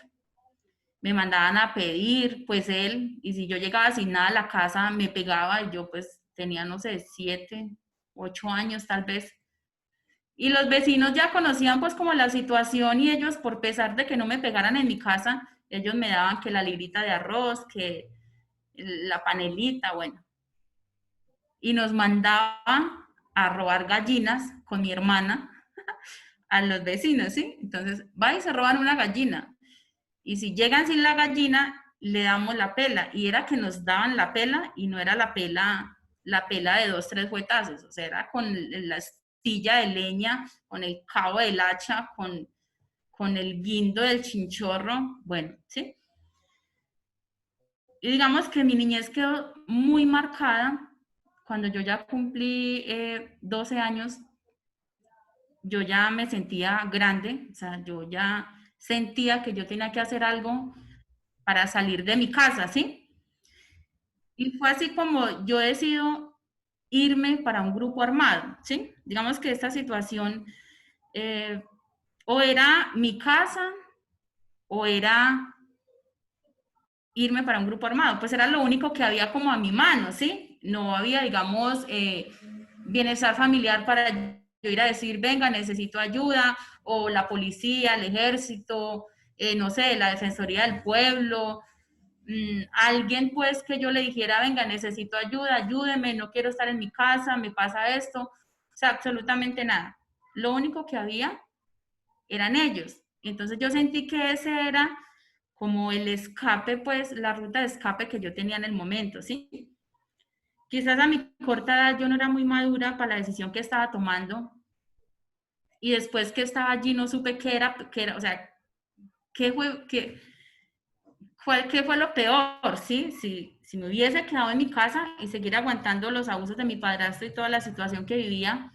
me mandaban a pedir, pues él, y si yo llegaba sin nada a la casa, me pegaba, y yo pues tenía, no sé, 7, 8 años tal vez. Y los vecinos ya conocían pues como la situación y ellos, por pesar de que no me pegaran en mi casa, ellos me daban que la librita de arroz, que la panelita, bueno. Y nos mandaban a robar gallinas con mi hermana a los vecinos, ¿sí? Entonces, va y se roban una gallina. Y si llegan sin la gallina, le damos la pela. Y era que nos daban la pela y no era la pela de 2, 3 fuetazos. O sea, era con la astilla de leña, con el cabo del hacha, con el guindo del chinchorro. Bueno, ¿sí? Y digamos que mi niñez quedó muy marcada cuando yo ya cumplí 12 años. Yo ya me sentía grande, o sea, yo ya sentía que yo tenía que hacer algo para salir de mi casa, ¿sí? Y fue así como yo decido irme para un grupo armado, ¿sí? Digamos que esta situación o era mi casa o era irme para un grupo armado, pues era lo único que había como a mi mano, ¿sí? No había, digamos, bienestar familiar para yo ir a decir, venga, necesito ayuda, o la policía, el ejército, no sé, la Defensoría del Pueblo, alguien pues que yo le dijera, venga, necesito ayuda, ayúdeme, no quiero estar en mi casa, me pasa esto, o sea, absolutamente nada. Lo único que había eran ellos. Entonces yo sentí que ese era como el escape, pues la ruta de escape que yo tenía en el momento, ¿sí? Quizás a mi corta edad yo no era muy madura para la decisión que estaba tomando y después que estaba allí no supe qué era o sea, qué fue lo peor, ¿sí? Si me hubiese quedado en mi casa y seguir aguantando los abusos de mi padrastro y toda la situación que vivía,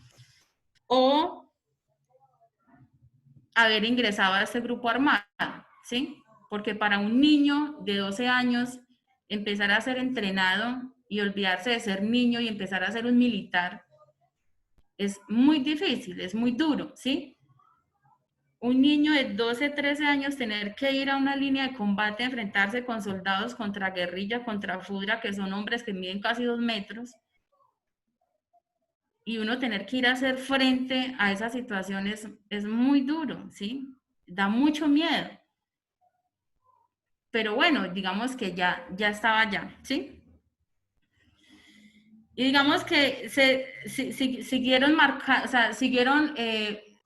o haber ingresado a este grupo armado, ¿sí? Porque para un niño de 12 años, empezar a ser entrenado y olvidarse de ser niño y empezar a ser un militar es muy difícil, es muy duro, ¿sí? Un niño de 12, 13 años tener que ir a una línea de combate, enfrentarse con soldados contra guerrilla, contra FUDRA, que son hombres que miden casi 2 metros, y uno tener que ir a hacer frente a esas situaciones es muy duro, ¿sí? Da mucho miedo. Pero bueno, digamos que ya estaba allá, ¿sí? Y digamos que siguieron marcando, o sea, siguieron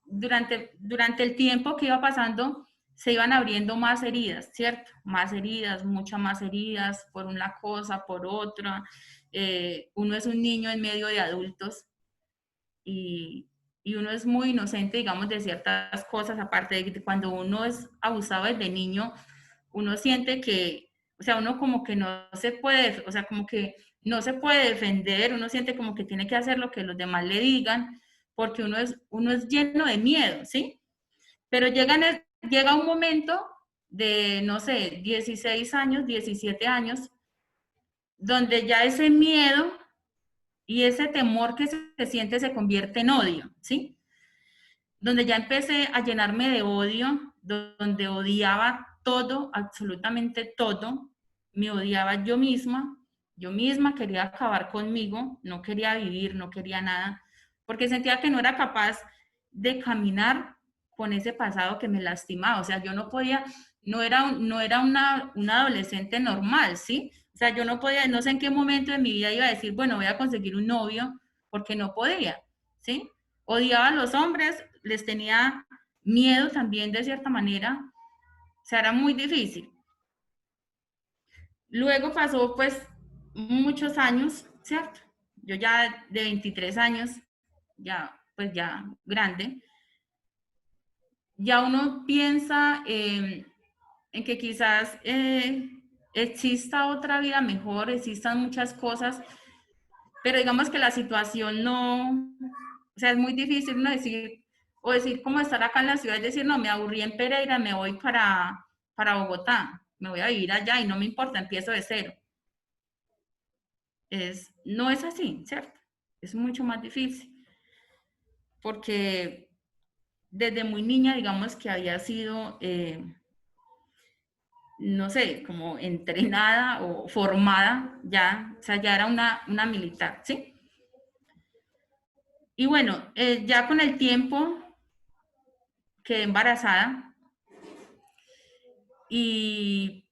durante el tiempo que iba pasando, se iban abriendo más heridas, ¿cierto? Más heridas, muchas más heridas, por una cosa, por otra. Uno es un niño en medio de adultos y uno es muy inocente, digamos, de ciertas cosas, aparte de que cuando uno es abusado desde niño, uno siente que, o sea, uno como que no se puede, o sea, como que no se puede defender, uno siente como que tiene que hacer lo que los demás le digan, porque uno es lleno de miedo, ¿sí? Pero llega un momento de, no sé, 16 años, 17 años, donde ya ese miedo y ese temor que se siente se convierte en odio, ¿sí? Donde ya empecé a llenarme de odio, donde odiaba todo, absolutamente todo, me odiaba yo misma quería acabar conmigo, no quería vivir, no quería nada, porque sentía que no era capaz de caminar con ese pasado que me lastimaba, o sea, yo no podía, no era una adolescente normal, ¿sí? O sea, yo no podía, no sé en qué momento de mi vida iba a decir, bueno, voy a conseguir un novio, porque no podía, ¿sí? Odiaba a los hombres, les tenía miedo también de cierta manera, o sea, era muy difícil. Luego pasó pues muchos años, ¿cierto? Yo ya de 23 años, ya pues ya grande, ya uno piensa en que quizás exista otra vida mejor, existan muchas cosas, pero digamos que la situación no, o sea, es muy difícil uno decir, o decir como estar acá en la ciudad, es decir, no, me aburrí en Pereira, me voy para Bogotá, me voy a vivir allá y no me importa, empiezo de cero. No es así, ¿cierto? Es mucho más difícil, porque desde muy niña, digamos que había sido, no sé, como entrenada o formada ya, o sea, ya era una militar, ¿sí? Y bueno, ya con el tiempo quedé embarazada y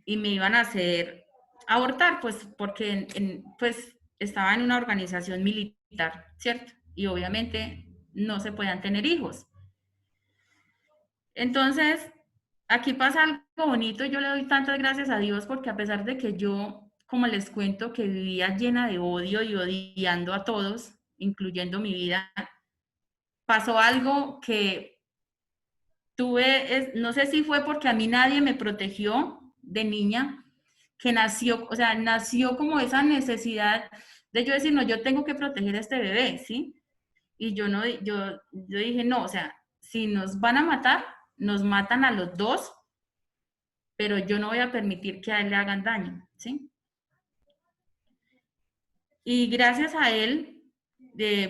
me iban a hacer abortar, pues porque pues estaba en una organización militar, ¿cierto? Y obviamente no se podían tener hijos. Entonces, aquí pasa algo bonito, yo le doy tantas gracias a Dios porque a pesar de que yo, como les cuento, que vivía llena de odio y odiando a todos, incluyendo mi vida, pasó algo que tuve, no sé si fue porque a mí nadie me protegió de niña, que nació, o sea, nació como esa necesidad de yo decir, no, yo tengo que proteger a este bebé, ¿sí? Y yo no, yo dije, no, o sea, si nos van a matar, nos matan a los dos, pero yo no voy a permitir que a él le hagan daño, ¿sí? Y gracias a él,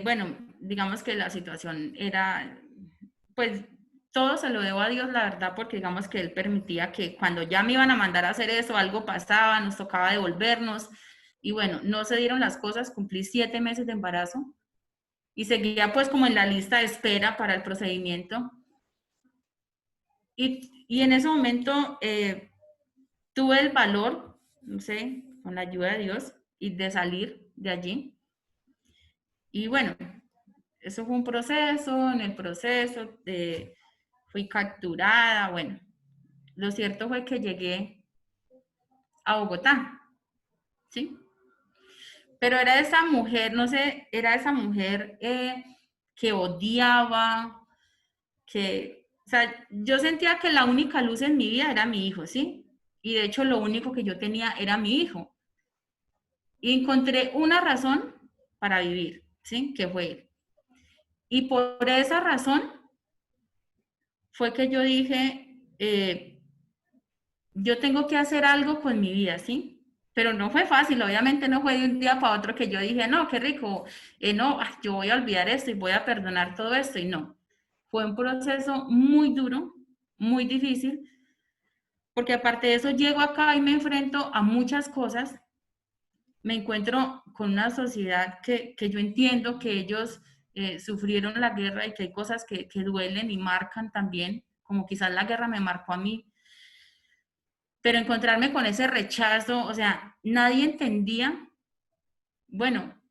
bueno, digamos que la situación era, pues, todo se lo debo a Dios, la verdad, porque digamos que él permitía que cuando ya me iban a mandar a hacer eso, algo pasaba, nos tocaba devolvernos, y bueno, no se dieron las cosas, cumplí 7 meses de embarazo, y seguía pues como en la lista de espera para el procedimiento. Y en ese momento tuve el valor, no sé, con la ayuda de Dios, y de salir de allí. Y bueno, eso fue un proceso, en el proceso fui capturada, bueno, lo cierto fue que llegué a Bogotá, ¿sí? Pero era esa mujer, no sé, era esa mujer que odiaba, o sea, yo sentía que la única luz en mi vida era mi hijo, ¿sí? Y de hecho lo único que yo tenía era mi hijo. Y encontré una razón para vivir, ¿sí? Que fue él. Y por esa razón fue que yo dije, yo tengo que hacer algo con mi vida, ¿sí? Pero no fue fácil, obviamente no fue de un día para otro que yo dije, no, qué rico, no, yo voy a olvidar esto y voy a perdonar todo esto, y no. Fue un proceso muy duro, muy difícil, porque aparte de eso llego acá y me enfrento a muchas cosas, me encuentro con una sociedad que yo entiendo que ellos sufrieron la guerra y que hay cosas que duelen y marcan también, como quizás la guerra me marcó a mí, pero encontrarme con ese rechazo, o sea, nadie entendía, bueno,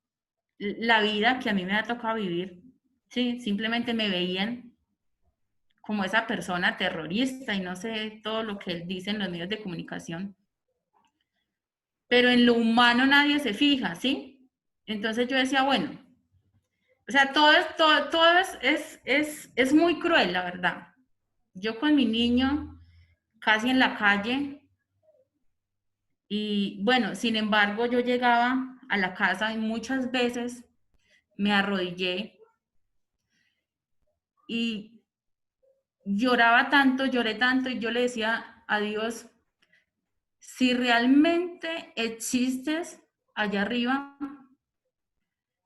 la vida que a mí me ha tocado vivir, ¿sí? Simplemente me veían como esa persona terrorista y no sé todo lo que dicen los medios de comunicación. Pero en lo humano nadie se fija, ¿sí? Entonces yo decía, bueno, o sea, todo es muy cruel, la verdad. Yo con mi niño casi en la calle y bueno, sin embargo yo llegaba a la casa y muchas veces me arrodillé y lloraba tanto, lloré tanto y yo le decía a Dios, si realmente existes allá arriba,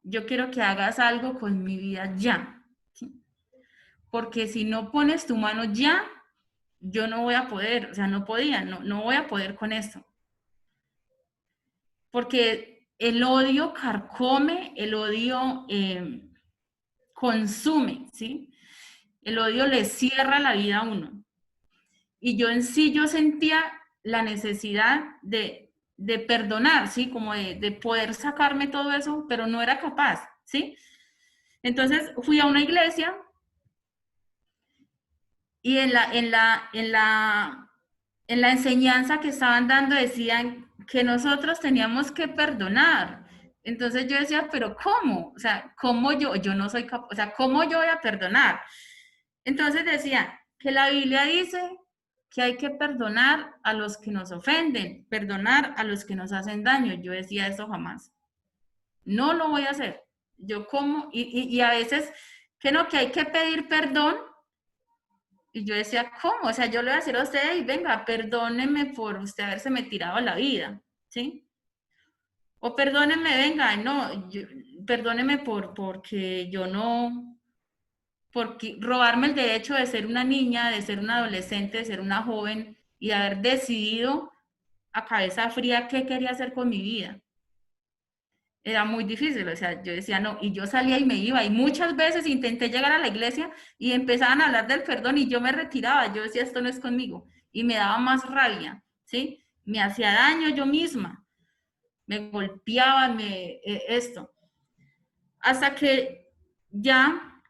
yo quiero que hagas algo con mi vida ya. ¿Sí? Porque si no pones tu mano ya, yo no voy a poder, o sea, no podía, no voy a poder con esto. Porque el odio carcome, el odio consume, ¿sí? El odio le cierra la vida a uno. Y yo en sí, yo sentía la necesidad de perdonar, ¿sí? Como de poder sacarme todo eso, pero no era capaz, ¿sí? Entonces fui a una iglesia y en la enseñanza que estaban dando decían que nosotros teníamos que perdonar. Entonces yo decía, pero ¿cómo? O sea, ¿cómo yo no soy capaz? O sea, ¿cómo yo voy a perdonar? Entonces decía que la Biblia dice que hay que perdonar a los que nos ofenden, perdonar a los que nos hacen daño. Yo decía eso jamás. No lo voy a hacer. Yo como, y a veces que no, que hay que pedir perdón. Y yo decía, ¿cómo? O sea, yo le voy a decir a usted, y venga, perdóneme por usted haberse me tirado a la vida, ¿sí? O perdóneme, venga, no, perdóneme porque yo no, porque robarme el derecho de ser una niña, de ser una adolescente, de ser una joven, y haber decidido a cabeza fría qué quería hacer con mi vida. Era muy difícil, o sea, yo decía no, y yo salía y me iba, y muchas veces intenté llegar a la iglesia y empezaban a hablar del perdón y yo me retiraba, yo decía esto no es conmigo, y me daba más rabia, ¿sí? Me hacía daño yo misma, me golpeaba, esto. Hasta que ya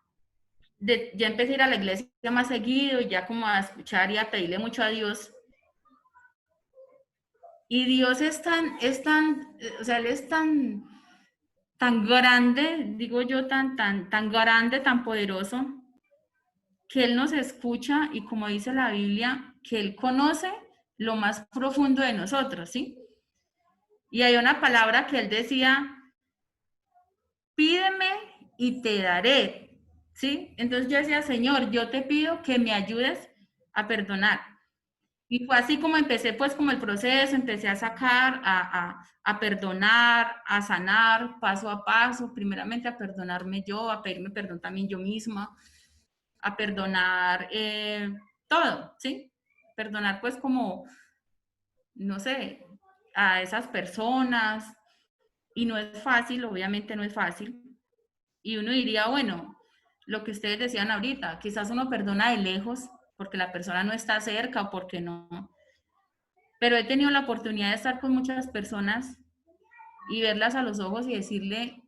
empecé a ir a la iglesia más seguido, ya como a escuchar y a pedirle mucho a Dios. Y Dios es tan, o sea, Él es tan grande, digo yo, tan grande, tan poderoso, que Él nos escucha y como dice la Biblia, que Él conoce lo más profundo de nosotros, ¿sí? Y hay una palabra que Él decía, pídeme y te daré, ¿sí? Entonces yo decía, Señor, yo te pido que me ayudes a perdonar. Y fue así como empecé, pues, como el proceso, empecé a sacar, a perdonar, a sanar, paso a paso, primeramente a perdonarme yo, a pedirme perdón también yo misma, a perdonar todo, ¿sí? Perdonar, pues, como, no sé, a esas personas, y no es fácil, obviamente no es fácil, y uno diría, bueno, lo que ustedes decían ahorita, quizás uno perdona de lejos, porque la persona no está cerca o porque no. Pero he tenido la oportunidad de estar con muchas personas y verlas a los ojos y decirle,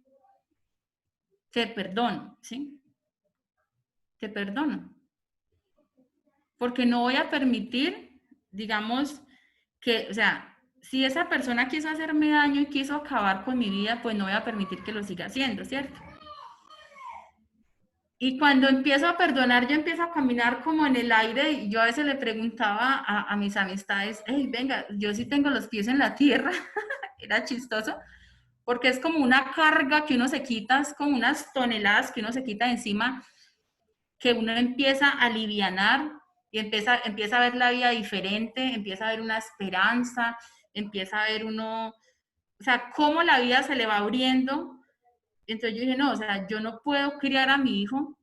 te perdono, ¿sí? Te perdono. Porque no voy a permitir, digamos, que, o sea, si esa persona quiso hacerme daño y quiso acabar con mi vida, pues no voy a permitir que lo siga haciendo, ¿cierto? Y cuando empiezo a perdonar, yo empiezo a caminar como en el aire y yo a veces le preguntaba a mis amistades, hey, venga, yo sí tengo los pies en la tierra, era chistoso, porque es como una carga que uno se quita, es como unas toneladas que uno se quita de encima, que uno empieza a alivianar y empieza a ver la vida diferente, empieza a ver una esperanza, empieza a ver uno, o sea, cómo la vida se le va abriendo. Entonces yo dije, no, o sea, yo no puedo criar a mi hijo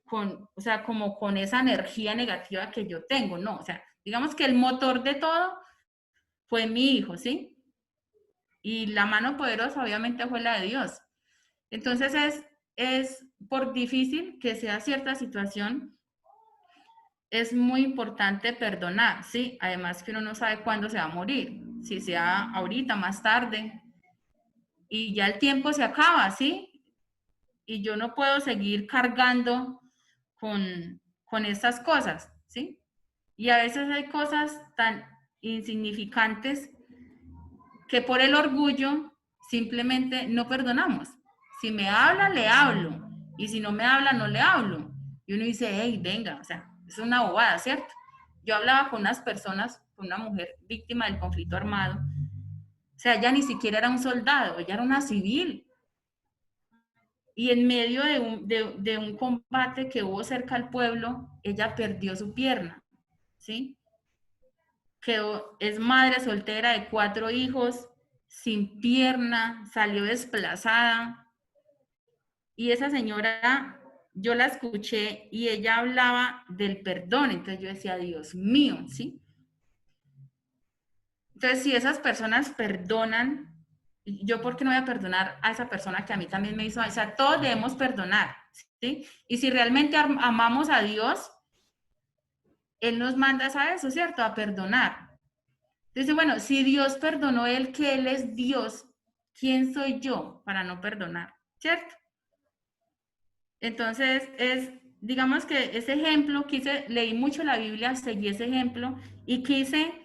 con, o sea, como con esa energía negativa que yo tengo, no, o sea, digamos que el motor de todo fue mi hijo, ¿sí? Y la mano poderosa obviamente fue la de Dios. Entonces es por difícil que sea cierta situación, es muy importante perdonar, ¿sí? Además que uno no sabe cuándo se va a morir, si sea ahorita, más tarde, y ya el tiempo se acaba, ¿sí? Y yo no puedo seguir cargando con estas cosas, ¿sí? Y a veces hay cosas tan insignificantes que por el orgullo simplemente no perdonamos. Si me habla, le hablo. Y si no me habla, no le hablo. Y uno dice, hey, venga, o sea, es una bobada, ¿cierto? Yo hablaba con unas personas, con una mujer víctima del conflicto armado. O sea, ella ni siquiera era un soldado, ella era una civil. Y en medio de un combate que hubo cerca al pueblo, ella perdió su pierna, ¿sí? Es madre soltera de 4 hijos, sin pierna, salió desplazada. Y esa señora, yo la escuché y ella hablaba del perdón. Entonces yo decía, Dios mío, ¿sí? Entonces, si esas personas perdonan, ¿yo por qué no voy a perdonar a esa persona que a mí también me hizo? O sea, todos debemos perdonar, ¿sí? Y si realmente amamos a Dios, Él nos manda a eso, ¿cierto? A perdonar. Entonces, bueno, si Dios perdonó Él, que Él es Dios, ¿quién soy yo para no perdonar? ¿Cierto? Entonces, digamos que ese ejemplo, leí mucho la Biblia, seguí ese ejemplo y quise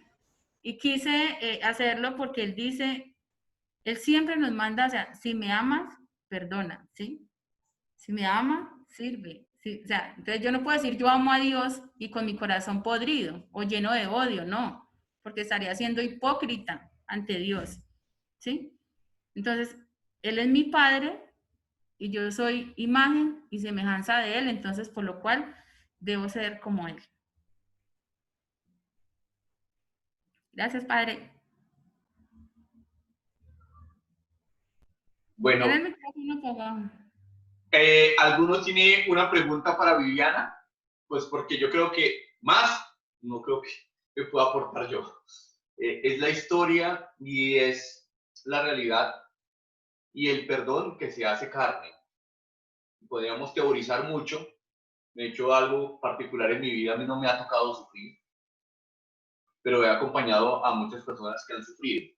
hacerlo porque Él dice, Él siempre nos manda, o sea, si me amas, perdona, ¿sí? Si me ama, sirve. ¿Sí? O sea, entonces yo no puedo decir yo amo a Dios y con mi corazón podrido o lleno de odio, no, porque estaría siendo hipócrita ante Dios, ¿sí? Entonces, Él es mi Padre y yo soy imagen y semejanza de Él, entonces por lo cual debo ser como Él. Gracias, Padre. Bueno, ¿alguno tiene una pregunta para Viviana? Pues porque yo creo que más, no creo que que puedo aportar yo. Es la historia y es la realidad y el perdón que se hace carne. Podríamos teorizar mucho. De hecho, algo particular en mi vida a mí no me ha tocado sufrir, pero he acompañado a muchas personas que han sufrido.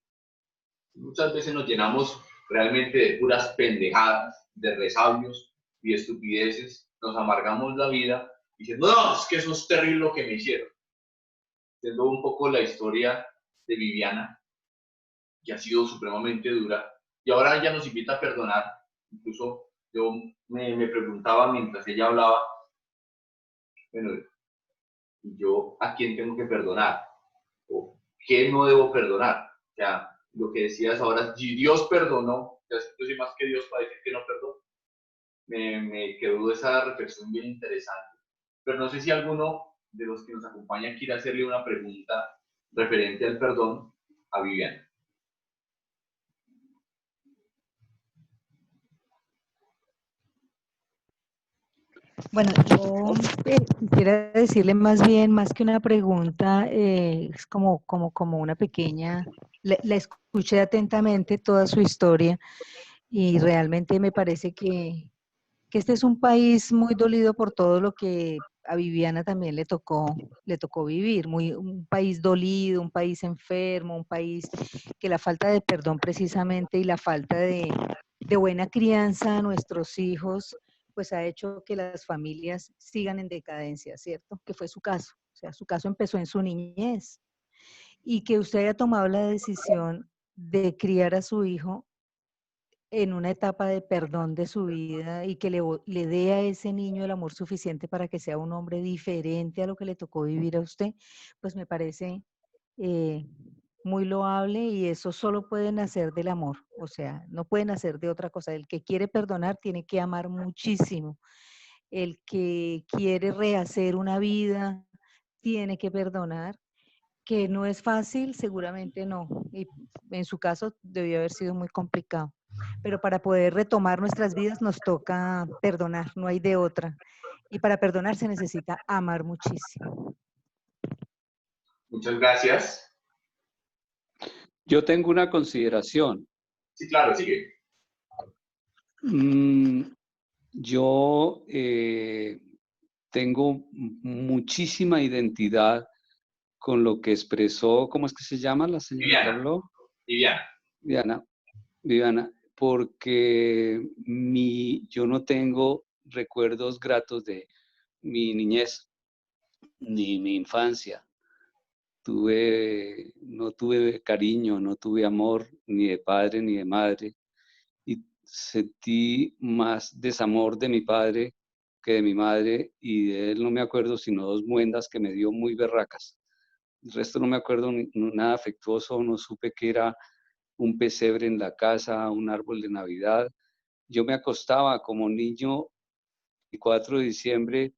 Muchas veces nos llenamos realmente de puras pendejadas, de resabios y estupideces. Nos amargamos la vida diciendo, no, es que eso es terrible lo que me hicieron. Siendo un poco la historia de Viviana, que ha sido supremamente dura, y ahora ella nos invita a perdonar. Incluso yo me preguntaba mientras ella hablaba, bueno, ¿y yo a quién tengo que perdonar? ¿O qué no debo perdonar? O sea, lo que decías ahora, si Dios perdonó, yo soy más que Dios para decir que no perdonó. Me quedó esa reflexión bien interesante. Pero no sé si alguno de los que nos acompaña quiere hacerle una pregunta referente al perdón a Viviana. Bueno, yo quisiera decirle más bien, más que una pregunta, es como una pequeña, la escuché atentamente toda su historia y realmente me parece que este es un país muy dolido por todo lo que a Viviana también le tocó vivir, un país dolido, un país enfermo, un país que la falta de perdón precisamente y la falta de buena crianza a nuestros hijos, pues ha hecho que las familias sigan en decadencia, ¿cierto? Que fue su caso, o sea, su caso empezó en su niñez y que usted haya tomado la decisión de criar a su hijo en una etapa de perdón de su vida y que le dé a ese niño el amor suficiente para que sea un hombre diferente a lo que le tocó vivir a usted, pues me parece muy loable y eso solo puede nacer del amor, o sea, no puede nacer de otra cosa. El que quiere perdonar tiene que amar muchísimo. El que quiere rehacer una vida tiene que perdonar. Que no es fácil, seguramente no. Y en su caso debió haber sido muy complicado. Pero para poder retomar nuestras vidas nos toca perdonar, no hay de otra. Y para perdonar se necesita amar muchísimo. Muchas gracias. Yo tengo una consideración. Sí, claro, sigue. Yo tengo muchísima identidad con lo que expresó, ¿cómo es que se llama la señora que habló? Viviana, porque yo no tengo recuerdos gratos de mi niñez ni mi infancia. No tuve cariño, no tuve amor ni de padre ni de madre y sentí más desamor de mi padre que de mi madre y de él no me acuerdo sino 2 muendas que me dio muy berracas. El resto no me acuerdo nada afectuoso, no supe que era un pesebre en la casa, un árbol de Navidad. Yo me acostaba como niño el 4 de diciembre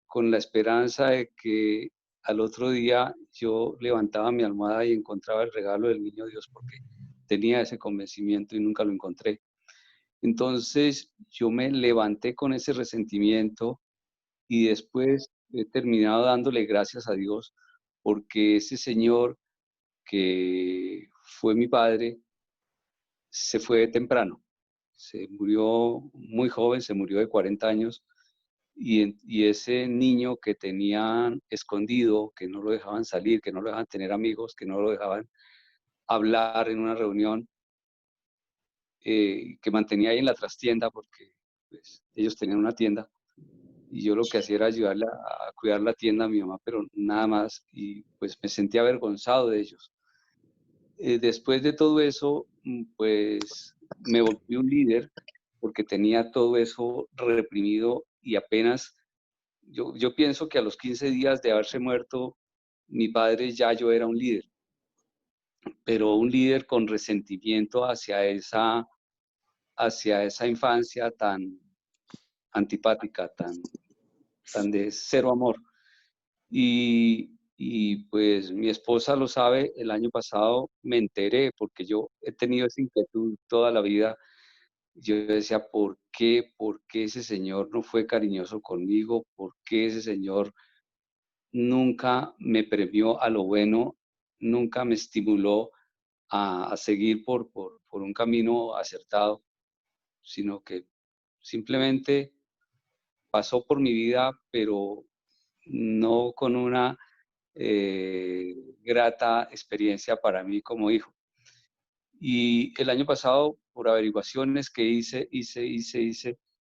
con la esperanza de que al otro día yo levantaba mi almohada y encontraba el regalo del niño Dios porque tenía ese convencimiento y nunca lo encontré. Entonces yo me levanté con ese resentimiento y después he terminado dándole gracias a Dios porque ese señor que fue mi padre se fue temprano, se murió muy joven, se murió de 40 años y ese niño que tenían escondido, que no lo dejaban salir, que no lo dejaban tener amigos, que no lo dejaban hablar en una reunión, que mantenía ahí en la trastienda porque pues, ellos tenían una tienda y yo lo que hacía era ayudarle a cuidar la tienda a mi mamá, pero nada más y pues me sentía avergonzado de ellos. Después de todo eso, pues me volví un líder porque tenía todo eso reprimido y apenas, yo pienso que a los 15 días de haberse muerto mi padre ya yo era un líder, pero un líder con resentimiento hacia esa infancia tan antipática, tan de cero amor. Y pues mi esposa lo sabe, el año pasado me enteré, porque yo he tenido esa inquietud toda la vida. Yo decía, ¿por qué ese señor no fue cariñoso conmigo? ¿Por qué ese señor nunca me premió a lo bueno, nunca me estimuló a seguir por un camino acertado, sino que simplemente pasó por mi vida, pero no con una grata experiencia para mí como hijo. Y el año pasado, por averiguaciones que hice,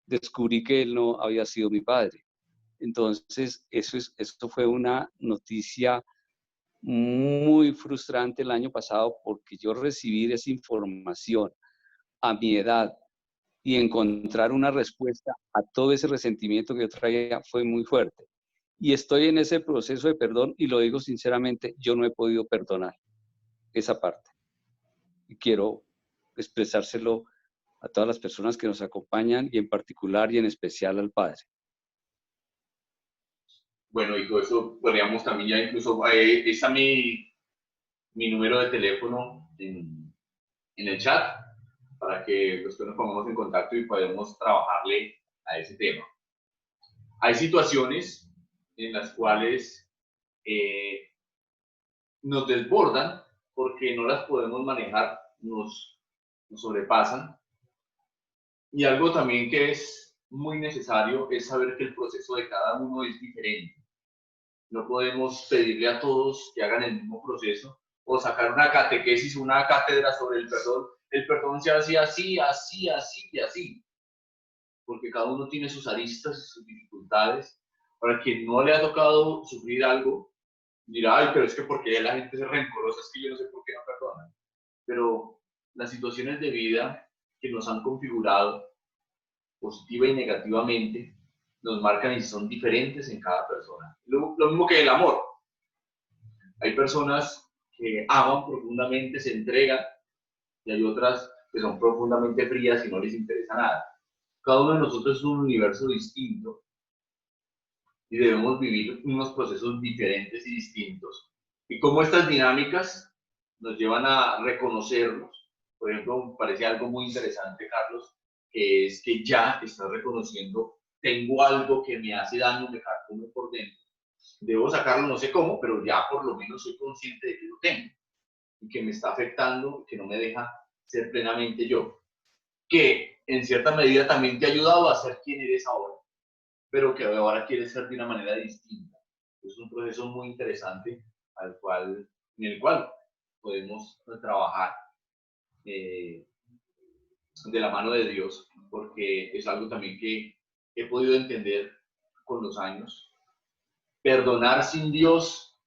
descubrí que él no había sido mi padre. Entonces, esto fue una noticia muy frustrante el año pasado, porque yo recibir esa información a mi edad y encontrar una respuesta a todo ese resentimiento que yo traía fue muy fuerte. Y estoy en ese proceso de perdón, y lo digo sinceramente, yo no he podido perdonar esa parte. Y quiero expresárselo a todas las personas que nos acompañan, y en particular y en especial al Padre. Bueno, y todo eso podríamos también ya incluso, está mi número de teléfono en el chat, para que pues, nos pongamos en contacto y podamos trabajarle a ese tema. Hay situaciones en las cuales nos desbordan porque no las podemos manejar, nos sobrepasan. Y algo también que es muy necesario es saber que el proceso de cada uno es diferente. No podemos pedirle a todos que hagan el mismo proceso o sacar una catequesis, una cátedra sobre el perdón se hace así, así, así y así. Porque cada uno tiene sus aristas y sus dificultades. Para quien no le ha tocado sufrir algo, dirá, ay, pero es que porque la gente es rencorosa, es que yo no sé por qué no perdonan. Pero las situaciones de vida que nos han configurado, positiva y negativamente, nos marcan y son diferentes en cada persona. Lo mismo que el amor. Hay personas que aman profundamente, se entregan, y hay otras que son profundamente frías y no les interesa nada. Cada uno de nosotros es un universo distinto y debemos vivir unos procesos diferentes y distintos. Y cómo estas dinámicas nos llevan a reconocernos. Por ejemplo, me parece algo muy interesante, Carlos, que es que ya estás reconociendo, tengo algo que me hace daño, me carcome por dentro. Debo sacarlo, no sé cómo, pero ya por lo menos soy consciente de que lo tengo y que me está afectando, que no me deja ser plenamente yo. Que en cierta medida también te ha ayudado a ser quien eres ahora, pero que ahora quieres ser de una manera distinta. Es un proceso muy interesante en el cual podemos trabajar de la mano de Dios, porque es algo también que he podido entender con los años. Perdonar sin Dios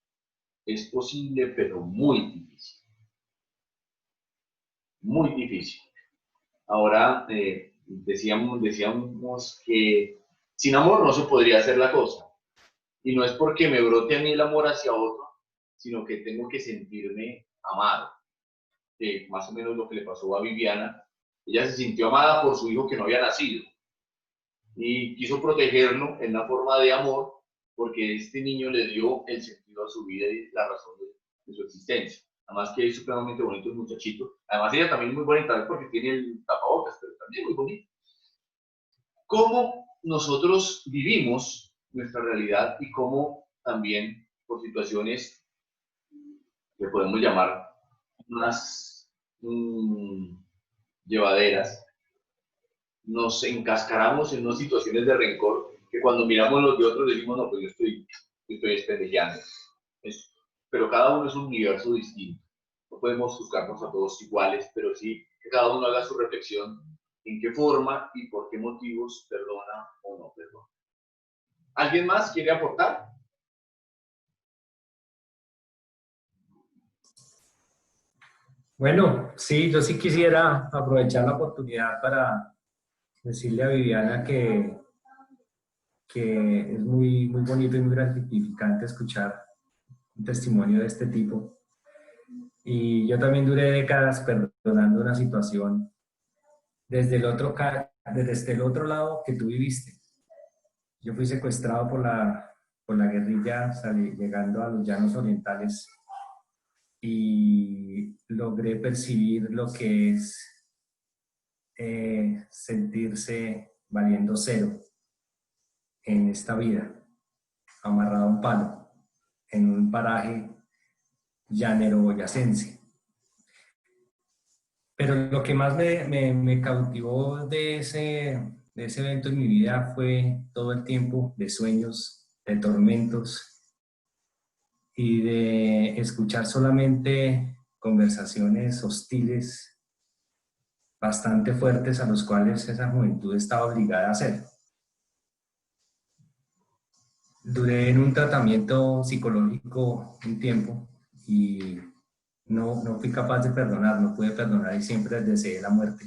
es posible, pero muy difícil. Muy difícil. Ahora, decíamos que sin amor no se podría hacer la cosa. Y no es porque me brote a mí el amor hacia otro, sino que tengo que sentirme amado. Más o menos lo que le pasó a Viviana. Ella se sintió amada por su hijo que no había nacido. Y quiso protegerlo en una forma de amor, porque este niño le dio el sentido a su vida y la razón de su existencia. Además que es supremamente bonito el muchachito. Además ella también es muy bonita porque tiene el tapabocas, pero también muy bonito. ¿Cómo nosotros vivimos nuestra realidad y cómo también por situaciones que podemos llamar unas llevaderas, nos encascaramos en unas situaciones de rencor que cuando miramos los de otros decimos, no, pues yo estoy espendellando. Pero cada uno es un universo distinto. No podemos juzgarnos a todos iguales, pero sí que cada uno haga su reflexión en qué forma y por qué motivos perdona o no perdona. ¿Alguien más quiere aportar? Bueno, sí, yo sí quisiera aprovechar la oportunidad para decirle a Viviana que es muy, muy bonito y muy gratificante escuchar un testimonio de este tipo. Y yo también duré décadas perdonando una situación desde el otro lado que tú viviste. Yo fui secuestrado por la guerrilla, llegando a los llanos orientales, y logré percibir lo que es sentirse valiendo cero en esta vida, amarrado a un palo. en un paraje llanero boyacense. Pero lo que más me cautivó de ese evento en mi vida fue todo el tiempo de sueños, de tormentos y de escuchar solamente conversaciones hostiles, bastante fuertes, a los cuales esa juventud estaba obligada a hacer. Duré en un tratamiento psicológico un tiempo y no fui capaz de perdonar, no pude perdonar y siempre deseé la muerte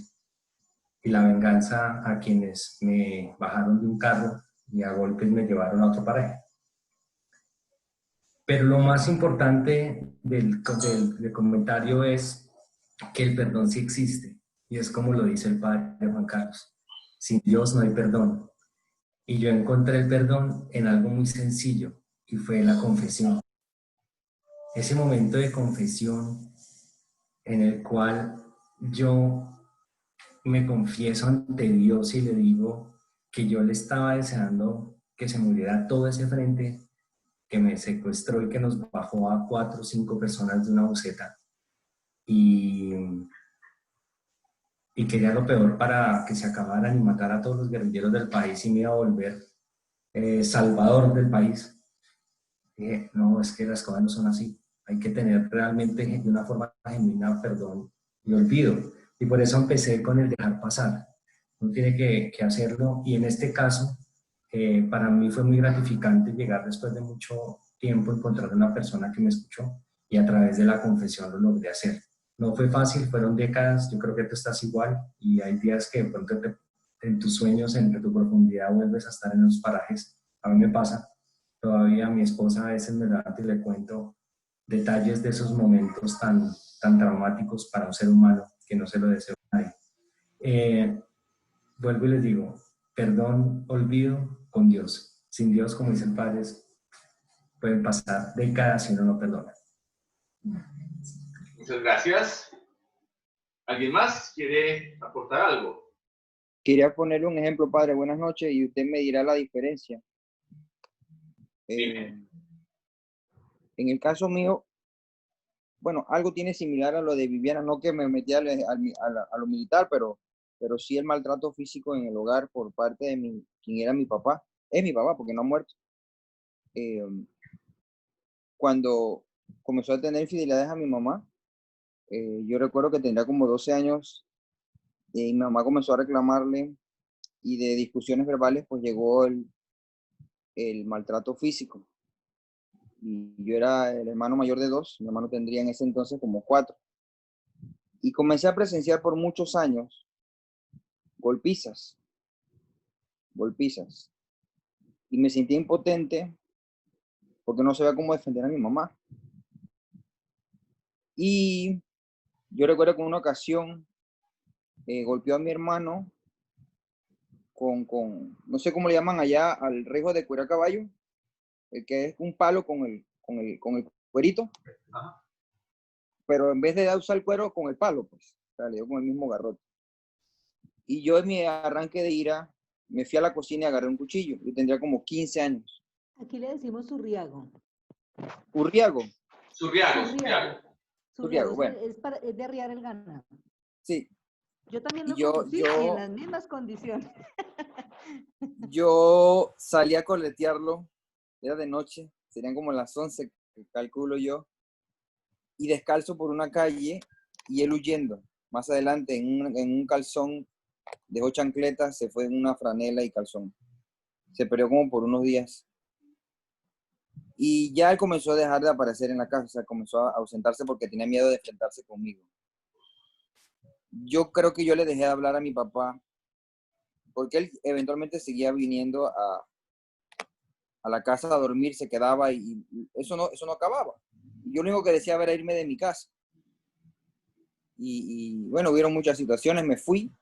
y la venganza a quienes me bajaron de un carro y a golpes me llevaron a otro paraje. Pero lo más importante del comentario es que el perdón sí existe, y es como lo dice el padre Juan Carlos: sin Dios no hay perdón. Y yo encontré el perdón en algo muy sencillo, y fue la confesión. Ese momento de confesión en el cual yo me confieso ante Dios y le digo que yo le estaba deseando que se muriera todo ese frente que me secuestró y que nos bajó a 4 o 5 personas de una buseta, y quería lo peor para que se acabaran y matara a todos los guerrilleros del país y me iba a volver salvador del país. Dije, no, es que las cosas no son así. Hay que tener realmente de una forma genuina perdón y olvido. Y por eso empecé con el dejar pasar. Uno tiene que hacerlo, y en este caso para mí fue muy gratificante llegar después de mucho tiempo a encontrar una persona que me escuchó, y a través de la confesión lo logré hacer. No fue fácil, fueron décadas, yo creo que tú estás igual, y hay días que de pronto en tus sueños, en tu profundidad, vuelves a estar en esos parajes. A mí me pasa, todavía mi esposa a veces me levanta y le cuento detalles de esos momentos tan traumáticos para un ser humano que no se lo deseo a nadie. Vuelvo y les digo, perdón, olvido con Dios. Sin Dios, como dice el Padre, pueden pasar décadas si uno no perdona. Muchas gracias. ¿Alguien más quiere aportar algo? Quería ponerle un ejemplo, padre. Buenas noches, y usted me dirá la diferencia. En el caso mío, bueno, algo tiene similar a lo de Viviana, no que me metí a lo militar, pero sí el maltrato físico en el hogar por parte de quien era mi papá. Es mi papá, porque no ha muerto. Cuando comenzó a tener infidelidades a mi mamá, yo recuerdo que tendría como 12 años, y mi mamá comenzó a reclamarle, y de discusiones verbales pues llegó el maltrato físico. Y yo era el hermano mayor de 2, mi hermano tendría en ese entonces como 4. Y comencé a presenciar por muchos años golpizas. Y me sentía impotente porque no sabía cómo defender a mi mamá. Y yo recuerdo que en una ocasión golpeó a mi hermano con, no sé cómo le llaman allá al rejo de cuero a caballo, el que es un palo con el cuerito. Ajá. Pero en vez de usar el cuero, con el palo, pues, o sea, le dio con el mismo garrote. Y yo en mi arranque de ira, me fui a la cocina y agarré un cuchillo. Yo tendría como 15 años. Aquí le decimos surriago. ¿Urriago? Surriago, bueno. Es de arriar el ganado. Sí. Yo también lo conocí, y en las mismas condiciones. Yo salí a coletearlo, era de noche, serían como las 11, calculo yo, y descalzo por una calle, y él huyendo. Más adelante, en un calzón, dejó chancletas, se fue en una franela y calzón. Se perdió como por unos días. Y ya él comenzó a dejar de aparecer en la casa, o sea, comenzó a ausentarse porque tenía miedo de enfrentarse conmigo. Yo creo que yo le dejé de hablar a mi papá, porque él eventualmente seguía viniendo a la casa a dormir, se quedaba, y eso no acababa. Yo lo único que decía era irme de mi casa. Y bueno, hubieron muchas situaciones, me fui,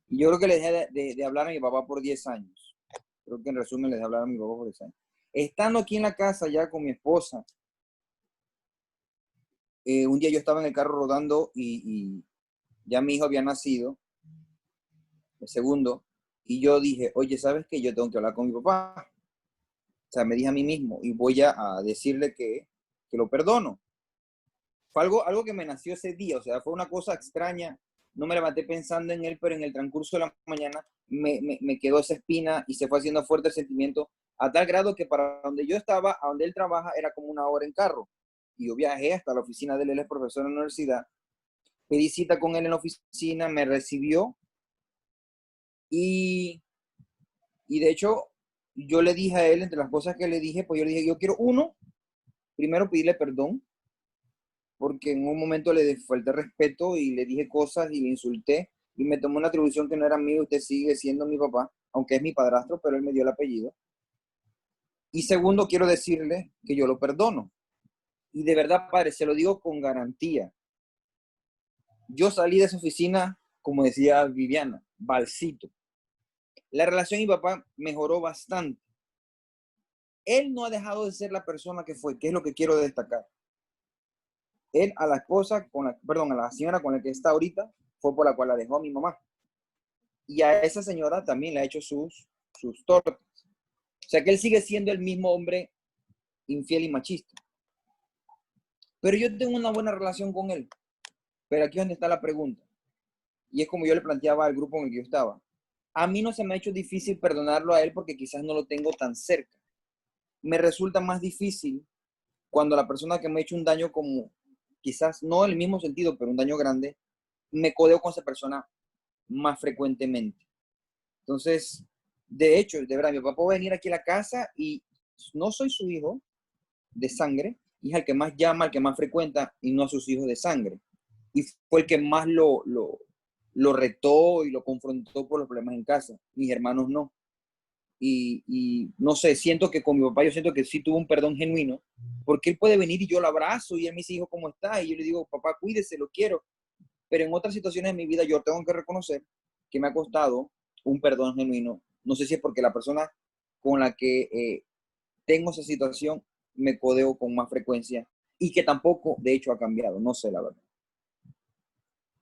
y yo creo que le dejé de hablar a mi papá por 10 años. Creo que en resumen le dejé de hablar a mi papá por 10 años. Estando aquí en la casa ya con mi esposa, un día yo estaba en el carro rodando y ya mi hijo había nacido, el segundo, y yo dije, oye, ¿sabes qué? Yo tengo que hablar con mi papá. sea, me dije a mí mismo y voy a decirle que lo perdono. Fue algo que me nació ese día, o sea, fue una cosa extraña. No me levanté pensando en él, pero en el transcurso de la mañana me quedó esa espina y se fue haciendo fuerte el sentimiento, a tal grado que para donde yo estaba, a donde él trabaja, era como 1 hora en carro. Y yo viajé hasta la oficina de él, es profesor en la universidad, pedí cita con él en la oficina, me recibió y de hecho yo le dije a él, entre las cosas que le dije, pues yo le dije, yo quiero primero pedirle perdón, porque en un momento le falté respeto y le dije cosas y le insulté y me tomó una atribución que no era mía. Usted sigue siendo mi papá, aunque es mi padrastro, pero él me dio el apellido. Y segundo, quiero decirle que yo lo perdono. Y de verdad, padre, se lo digo con garantía. Yo salí de esa oficina, como decía Viviana, balsito. La relación con mi papá mejoró bastante. Él no ha dejado de ser la persona que fue, que es lo que quiero destacar. Él a la esposa, a la señora con la que está ahorita, fue por la cual la dejó a mi mamá. Y a esa señora también le ha hecho sus tortas. O sea que él sigue siendo el mismo hombre infiel y machista. Pero yo tengo una buena relación con él. Pero aquí es donde está la pregunta. Y es como yo le planteaba al grupo en el que yo estaba. A mí no se me ha hecho difícil perdonarlo a él porque quizás no lo tengo tan cerca. Me resulta más difícil cuando la persona que me ha hecho un daño como, quizás no en el mismo sentido, pero un daño grande, me codeo con esa persona más frecuentemente. Entonces, de hecho, de verdad, mi papá puede venir aquí a la casa y no soy su hijo de sangre, y es el que más llama, el que más frecuenta, y no a sus hijos de sangre. Y fue el que más lo retó y lo confrontó por los problemas en casa. Mis hermanos no. Y no sé, siento que con mi papá, yo siento que sí tuvo un perdón genuino, porque él puede venir y yo lo abrazo y él me dice, hijo, ¿cómo estás? Y yo le digo, papá, cuídese, lo quiero. Pero en otras situaciones de mi vida yo tengo que reconocer que me ha costado un perdón genuino. No sé si es porque la persona con la que tengo esa situación me codeo con más frecuencia y que tampoco, de hecho, ha cambiado. No sé, la verdad.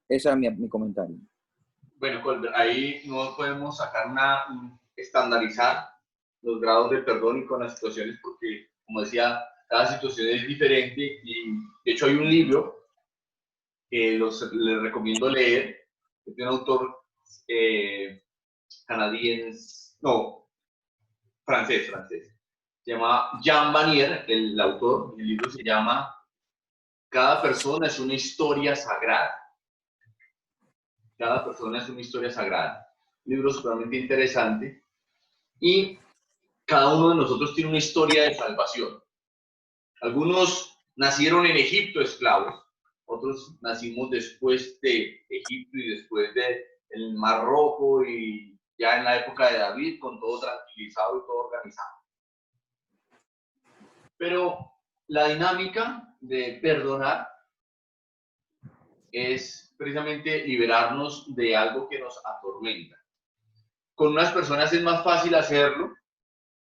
Ese era mi comentario. Bueno, Colbert, ahí no podemos sacar estandarizar los grados de perdón y con las situaciones porque, como decía, cada situación es diferente y de hecho hay un libro que les recomiendo leer, que tiene un autor francés. Se llama Jean Vanier, el autor, el libro se llama Cada persona es una historia sagrada. Cada persona es una historia sagrada. Un libro sumamente interesante. Y cada uno de nosotros tiene una historia de salvación. Algunos nacieron en Egipto esclavos, otros nacimos después de Egipto y después del Mar Rojo y ya en la época de David con todo tranquilizado y todo organizado. Pero la dinámica de perdonar es precisamente liberarnos de algo que nos atormenta. Con unas personas es más fácil hacerlo,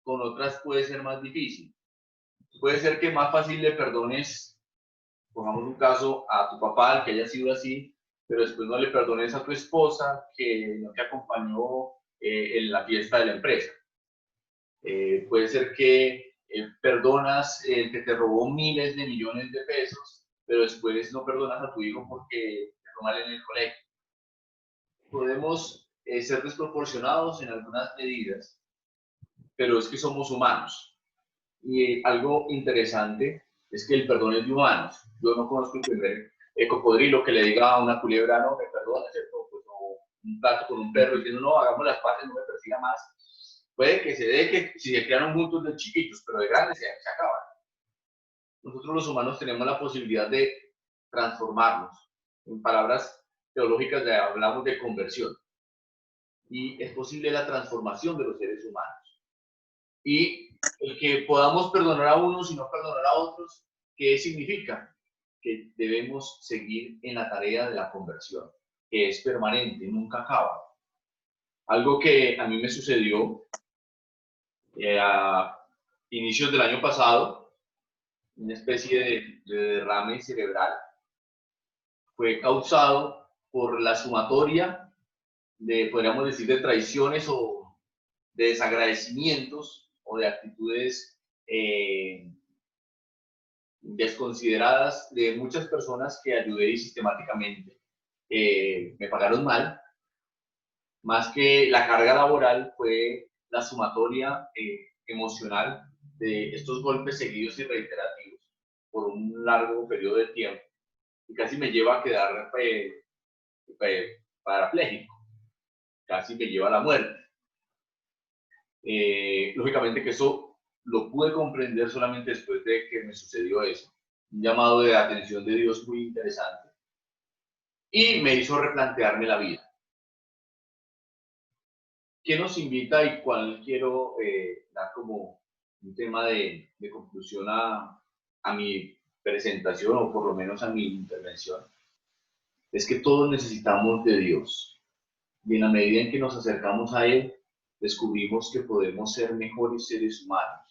con otras puede ser más difícil. Puede ser que más fácil le perdones, pongamos un caso, a tu papá, al que haya sido así, pero después no le perdones a tu esposa que no te acompañó en la fiesta de la empresa. Puede ser que perdonas el que te robó miles de millones de pesos, pero después no perdonas a tu hijo porque te fue mal en el colegio. Podemos ser desproporcionados en algunas medidas, pero es que somos humanos. Y algo interesante es que el perdón es de humanos. Yo no conozco el primer cocodrilo que le diga a una culebra, no, me perdona, ¿cierto? Pues, o un gato con un perro diciendo, no, hagamos las paces, no me persiga más. Puede que se dé que si se crearon juntos de chiquitos, pero de grandes se acaban. Nosotros los humanos tenemos la posibilidad de transformarnos. En palabras teológicas hablamos de conversión. Y es posible la transformación de los seres humanos. Y el que podamos perdonar a unos y no perdonar a otros, ¿qué significa? Que debemos seguir en la tarea de la conversión, que es permanente, nunca acaba. Algo que a mí me sucedió a inicios del año pasado, una especie de derrame cerebral, fue causado por la sumatoria de, podríamos decir, de traiciones o de desagradecimientos o de actitudes desconsideradas de muchas personas que ayudé y sistemáticamente me pagaron mal. Más que la carga laboral fue la sumatoria emocional de estos golpes seguidos y reiterativos por un largo periodo de tiempo y casi me lleva a quedar parapléjico, casi me lleva a la muerte. Lógicamente que eso lo pude comprender solamente después de que me sucedió eso. Un llamado de atención de Dios muy interesante. Y me hizo replantearme la vida. ¿Qué nos invita y cuál quiero dar como un tema de conclusión a mi presentación o por lo menos a mi intervención? Es que todos necesitamos de Dios. Y en la medida en que nos acercamos a Él, descubrimos que podemos ser mejores seres humanos.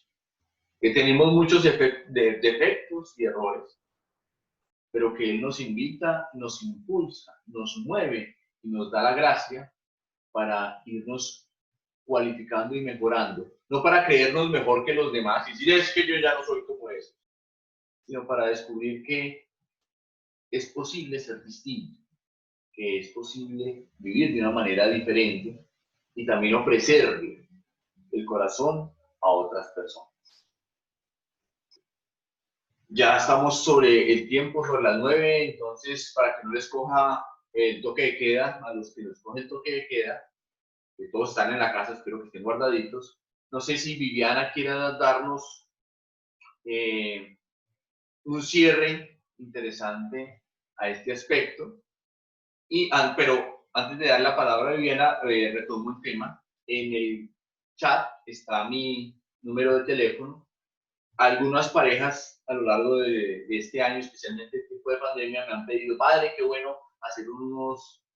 Que tenemos muchos defectos y errores, pero que Él nos invita, nos impulsa, nos mueve y nos da la gracia para irnos cualificando y mejorando. No para creernos mejor que los demás y decir, es que yo ya no soy como eso, sino para descubrir que es posible ser distinto, que es posible vivir de una manera diferente y también ofrecerle el corazón a otras personas. Ya estamos sobre el tiempo, sobre las 9, entonces para que no les coja el toque de queda, a los que les coge el toque de queda, que todos están en la casa, espero que estén guardaditos. No sé si Viviana quiera darnos un cierre interesante a este aspecto. Pero antes de dar la palabra a Viviana, retomo el tema. En el chat está mi número de teléfono. Algunas parejas a lo largo de este año, especialmente en tiempo de pandemia, me han pedido, padre, qué bueno hacer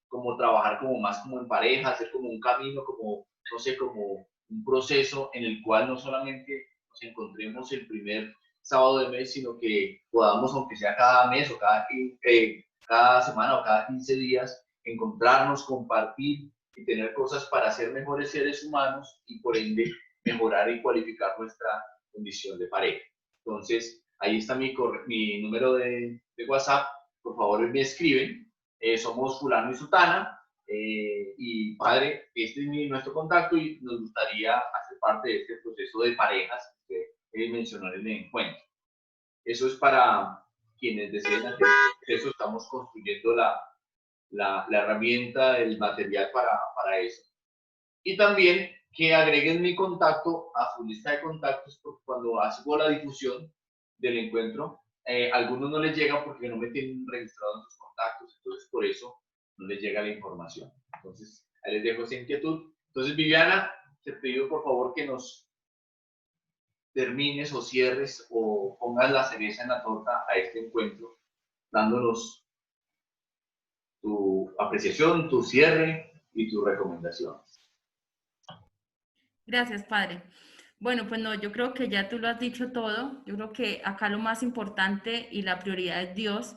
como trabajar como más como en pareja, hacer como un camino, como, no sé, como un proceso en el cual no solamente nos encontremos el primer sábado del mes, sino que podamos, aunque sea cada mes o cada semana o cada 15 días, encontrarnos, compartir y tener cosas para ser mejores seres humanos y por ende mejorar y cualificar nuestra condición de pareja. Entonces, ahí está mi número de WhatsApp, por favor me escriben. Somos fulano y sutana, y padre, este es nuestro contacto y nos gustaría hacer parte de este proceso de parejas que mencionó en el encuentro. Eso es para quienes deseen hacer eso, estamos construyendo la herramienta, el material para eso. Y también que agreguen mi contacto a su lista de contactos, porque cuando hago la difusión del encuentro, algunos no les llegan porque no me tienen registrado en sus contactos, entonces por eso no les llega la información. Entonces, ahí les dejo esa inquietud. Entonces, Viviana, te pido por favor que nos termines o cierres o pongas la cereza en la torta a este encuentro, dándonos tu apreciación, tu cierre y tus recomendaciones. Gracias, padre. Bueno, pues no, yo creo que ya tú lo has dicho todo. Yo creo que acá lo más importante y la prioridad es Dios,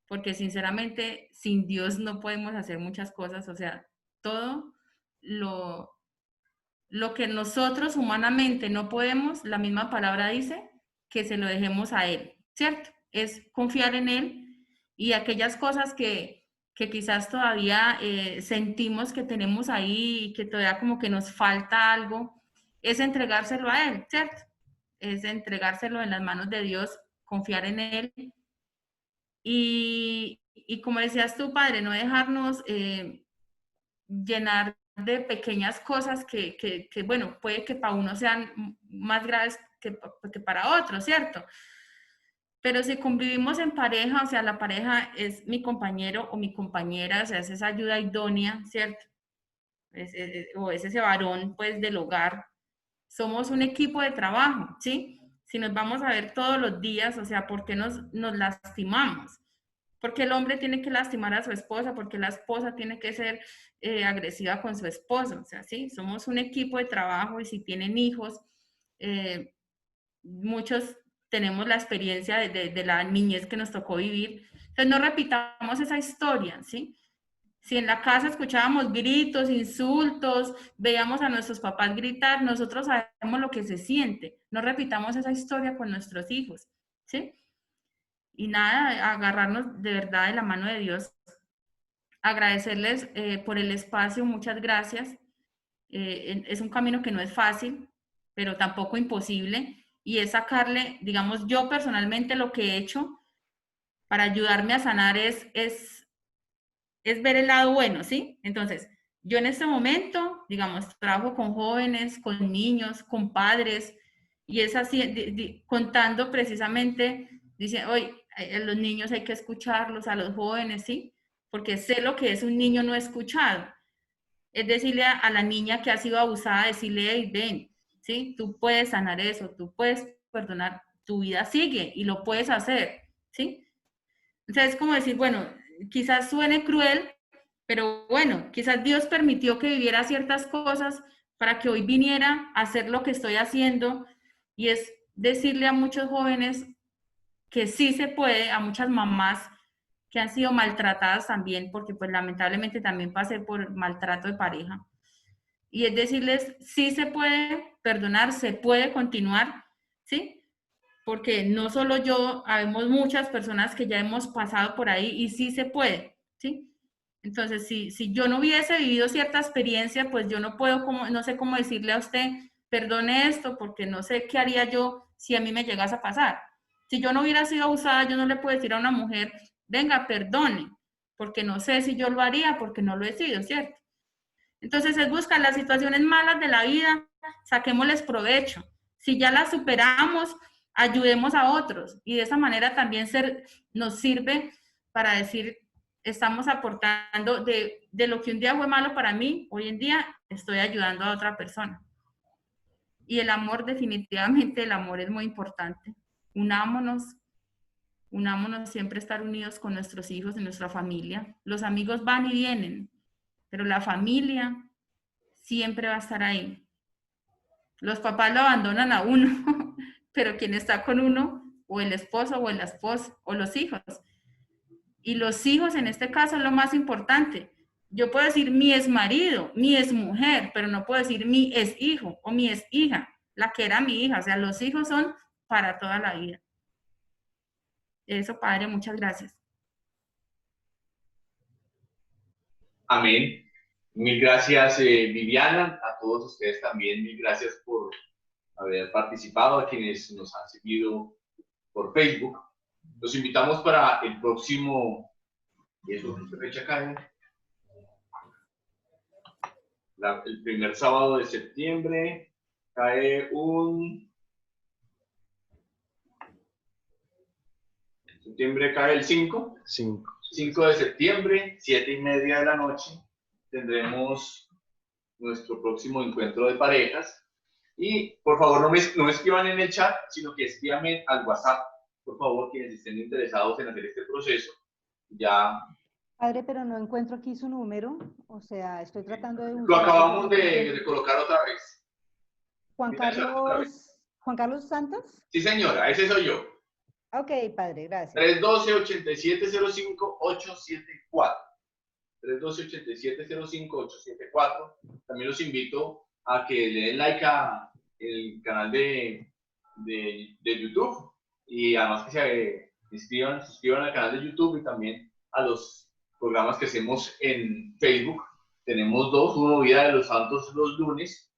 porque sinceramente sin Dios no podemos hacer muchas cosas. O sea, todo lo que nosotros humanamente no podemos, la misma palabra dice, que se lo dejemos a Él, ¿cierto? Es confiar en Él y aquellas cosas que quizás todavía sentimos que tenemos ahí y que todavía como que nos falta algo, es entregárselo a Él, ¿cierto? Es entregárselo en las manos de Dios, confiar en Él. Y como decías tú, Padre, no dejarnos llenar de pequeñas cosas que, bueno, puede que para uno sean más graves que para otro, ¿cierto? Pero si convivimos en pareja, o sea, la pareja es mi compañero o mi compañera, o sea, es esa ayuda idónea, ¿cierto? O es ese varón, pues, del hogar. Somos un equipo de trabajo, ¿sí? Si nos vamos a ver todos los días, o sea, ¿por qué nos lastimamos? Porque el hombre tiene que lastimar a su esposa, porque la esposa tiene que ser agresiva con su esposo, o sea, ¿sí? Somos un equipo de trabajo y si tienen hijos, muchos tenemos la experiencia de la niñez que nos tocó vivir. Entonces, no repitamos esa historia, ¿sí? Si en la casa escuchábamos gritos, insultos, veíamos a nuestros papás gritar, nosotros sabemos lo que se siente. No repitamos esa historia con nuestros hijos, ¿sí? Y nada, agarrarnos de verdad de la mano de Dios. Agradecerles por el espacio, muchas gracias. Es un camino que no es fácil, pero tampoco imposible. Y es sacarle, digamos, yo personalmente lo que he hecho para ayudarme a sanar es ver el lado bueno, ¿sí? Entonces, yo en este momento, digamos, trabajo con jóvenes, con niños, con padres, y es así, contando precisamente, dice, hoy a los niños hay que escucharlos, a los jóvenes, ¿sí? Porque sé lo que es un niño no escuchado. Es decirle a la niña que ha sido abusada, decirle, hey, ven, ¿sí? Tú puedes sanar eso, tú puedes perdonar, tu vida sigue y lo puedes hacer, ¿sí? Entonces es como decir, bueno, quizás suene cruel, pero bueno, quizás Dios permitió que viviera ciertas cosas para que hoy viniera a hacer lo que estoy haciendo, y es decirle a muchos jóvenes que sí se puede, a muchas mamás que han sido maltratadas también, porque pues lamentablemente también pasé por maltrato de pareja, y es decirles, sí se puede perdonar, se puede continuar, ¿sí? Porque no solo yo, habemos muchas personas que ya hemos pasado por ahí y sí se puede, ¿sí? Entonces, si yo no hubiese vivido cierta experiencia, pues yo no puedo, no sé cómo decirle a usted, perdone esto, porque no sé qué haría yo si a mí me llegase a pasar. Si yo no hubiera sido abusada, yo no le puedo decir a una mujer, venga, perdone, porque no sé si yo lo haría, porque no lo he sido, ¿cierto? Entonces es buscar las situaciones malas de la vida, saquémosles provecho. Si ya las superamos, ayudemos a otros, y de esa manera también nos sirve para decir, estamos aportando de lo que un día fue malo para mí, hoy en día estoy ayudando a otra persona. Y el amor, definitivamente el amor es muy importante. Unámonos siempre, estar unidos con nuestros hijos y nuestra familia. Los amigos van y vienen, pero la familia siempre va a estar ahí. Los papás lo abandonan a uno, pero quien está con uno, o el esposo o la esposa, o los hijos. Y los hijos en este caso es lo más importante. Yo puedo decir mi exmarido, mi exmujer, pero no puedo decir mi exhijo o mi exhija, la que era mi hija. O sea, los hijos son para toda la vida. Eso, Padre, muchas gracias. Amén. Mil gracias, Viviana. A todos ustedes también, mil gracias por haber participado, a quienes nos han seguido por Facebook. Los invitamos para el próximo, ¿y eso qué fecha cae? El primer sábado de septiembre cae septiembre cae el 5 de septiembre, 7:30 de la noche, tendremos nuestro próximo encuentro de parejas. Y por favor no me escriban en el chat, sino que escríbanme al WhatsApp, por favor, quienes estén interesados en hacer este proceso. Ya. Padre, pero no encuentro aquí su número, o sea, estoy tratando de buscar. Lo acabamos de colocar otra vez. Juan Carlos Santos. Sí, señora, ese soy yo. Ok, Padre, gracias. 312-8705-874. 312-8705-874. También los invito a que le den like a el canal de YouTube, y además que se suscriban al canal de YouTube, y también a los programas que hacemos en Facebook. Tenemos dos, uno Vida de los Santos los lunes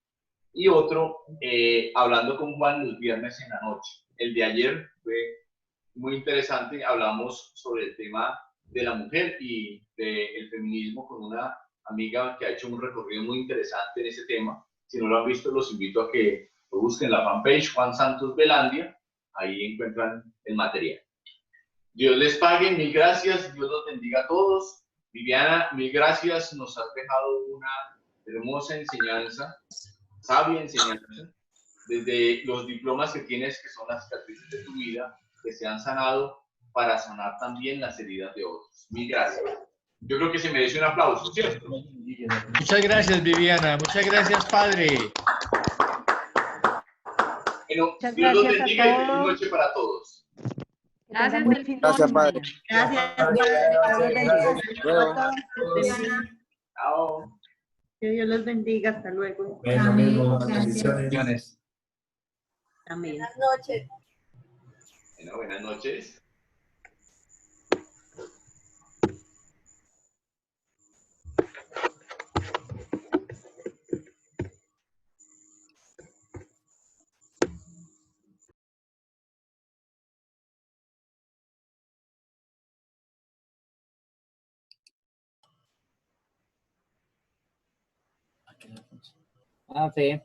y otro Hablando con Juan los viernes en la noche. El de ayer fue muy interesante, hablamos sobre el tema de la mujer y del feminismo con una amiga que ha hecho un recorrido muy interesante en ese tema. Si no lo han visto, los invito a que lo busquen en la fanpage Juan Santos Velandia, ahí encuentran el material. Dios les pague, mil gracias, Dios los bendiga a todos. Viviana, mil gracias, nos has dejado una hermosa enseñanza, sabia enseñanza, desde los diplomas que tienes, que son las cicatrices de tu vida, que se han sanado para sanar también las heridas de otros. Mil gracias. Yo creo que se merece un aplauso, ¿cierto? Muchas gracias, Viviana. Muchas gracias, Padre. Bueno, Dios los bendiga y feliz noche para todos. Gracias, buen Delfín. Gracias, padre. Gracias, Dios los bendiga. Luego. Chao. Que Dios los bendiga. Hasta luego. Lo mismo, bendiciones. Amén. Buenas noches. Bueno, buenas noches. Ah, fe.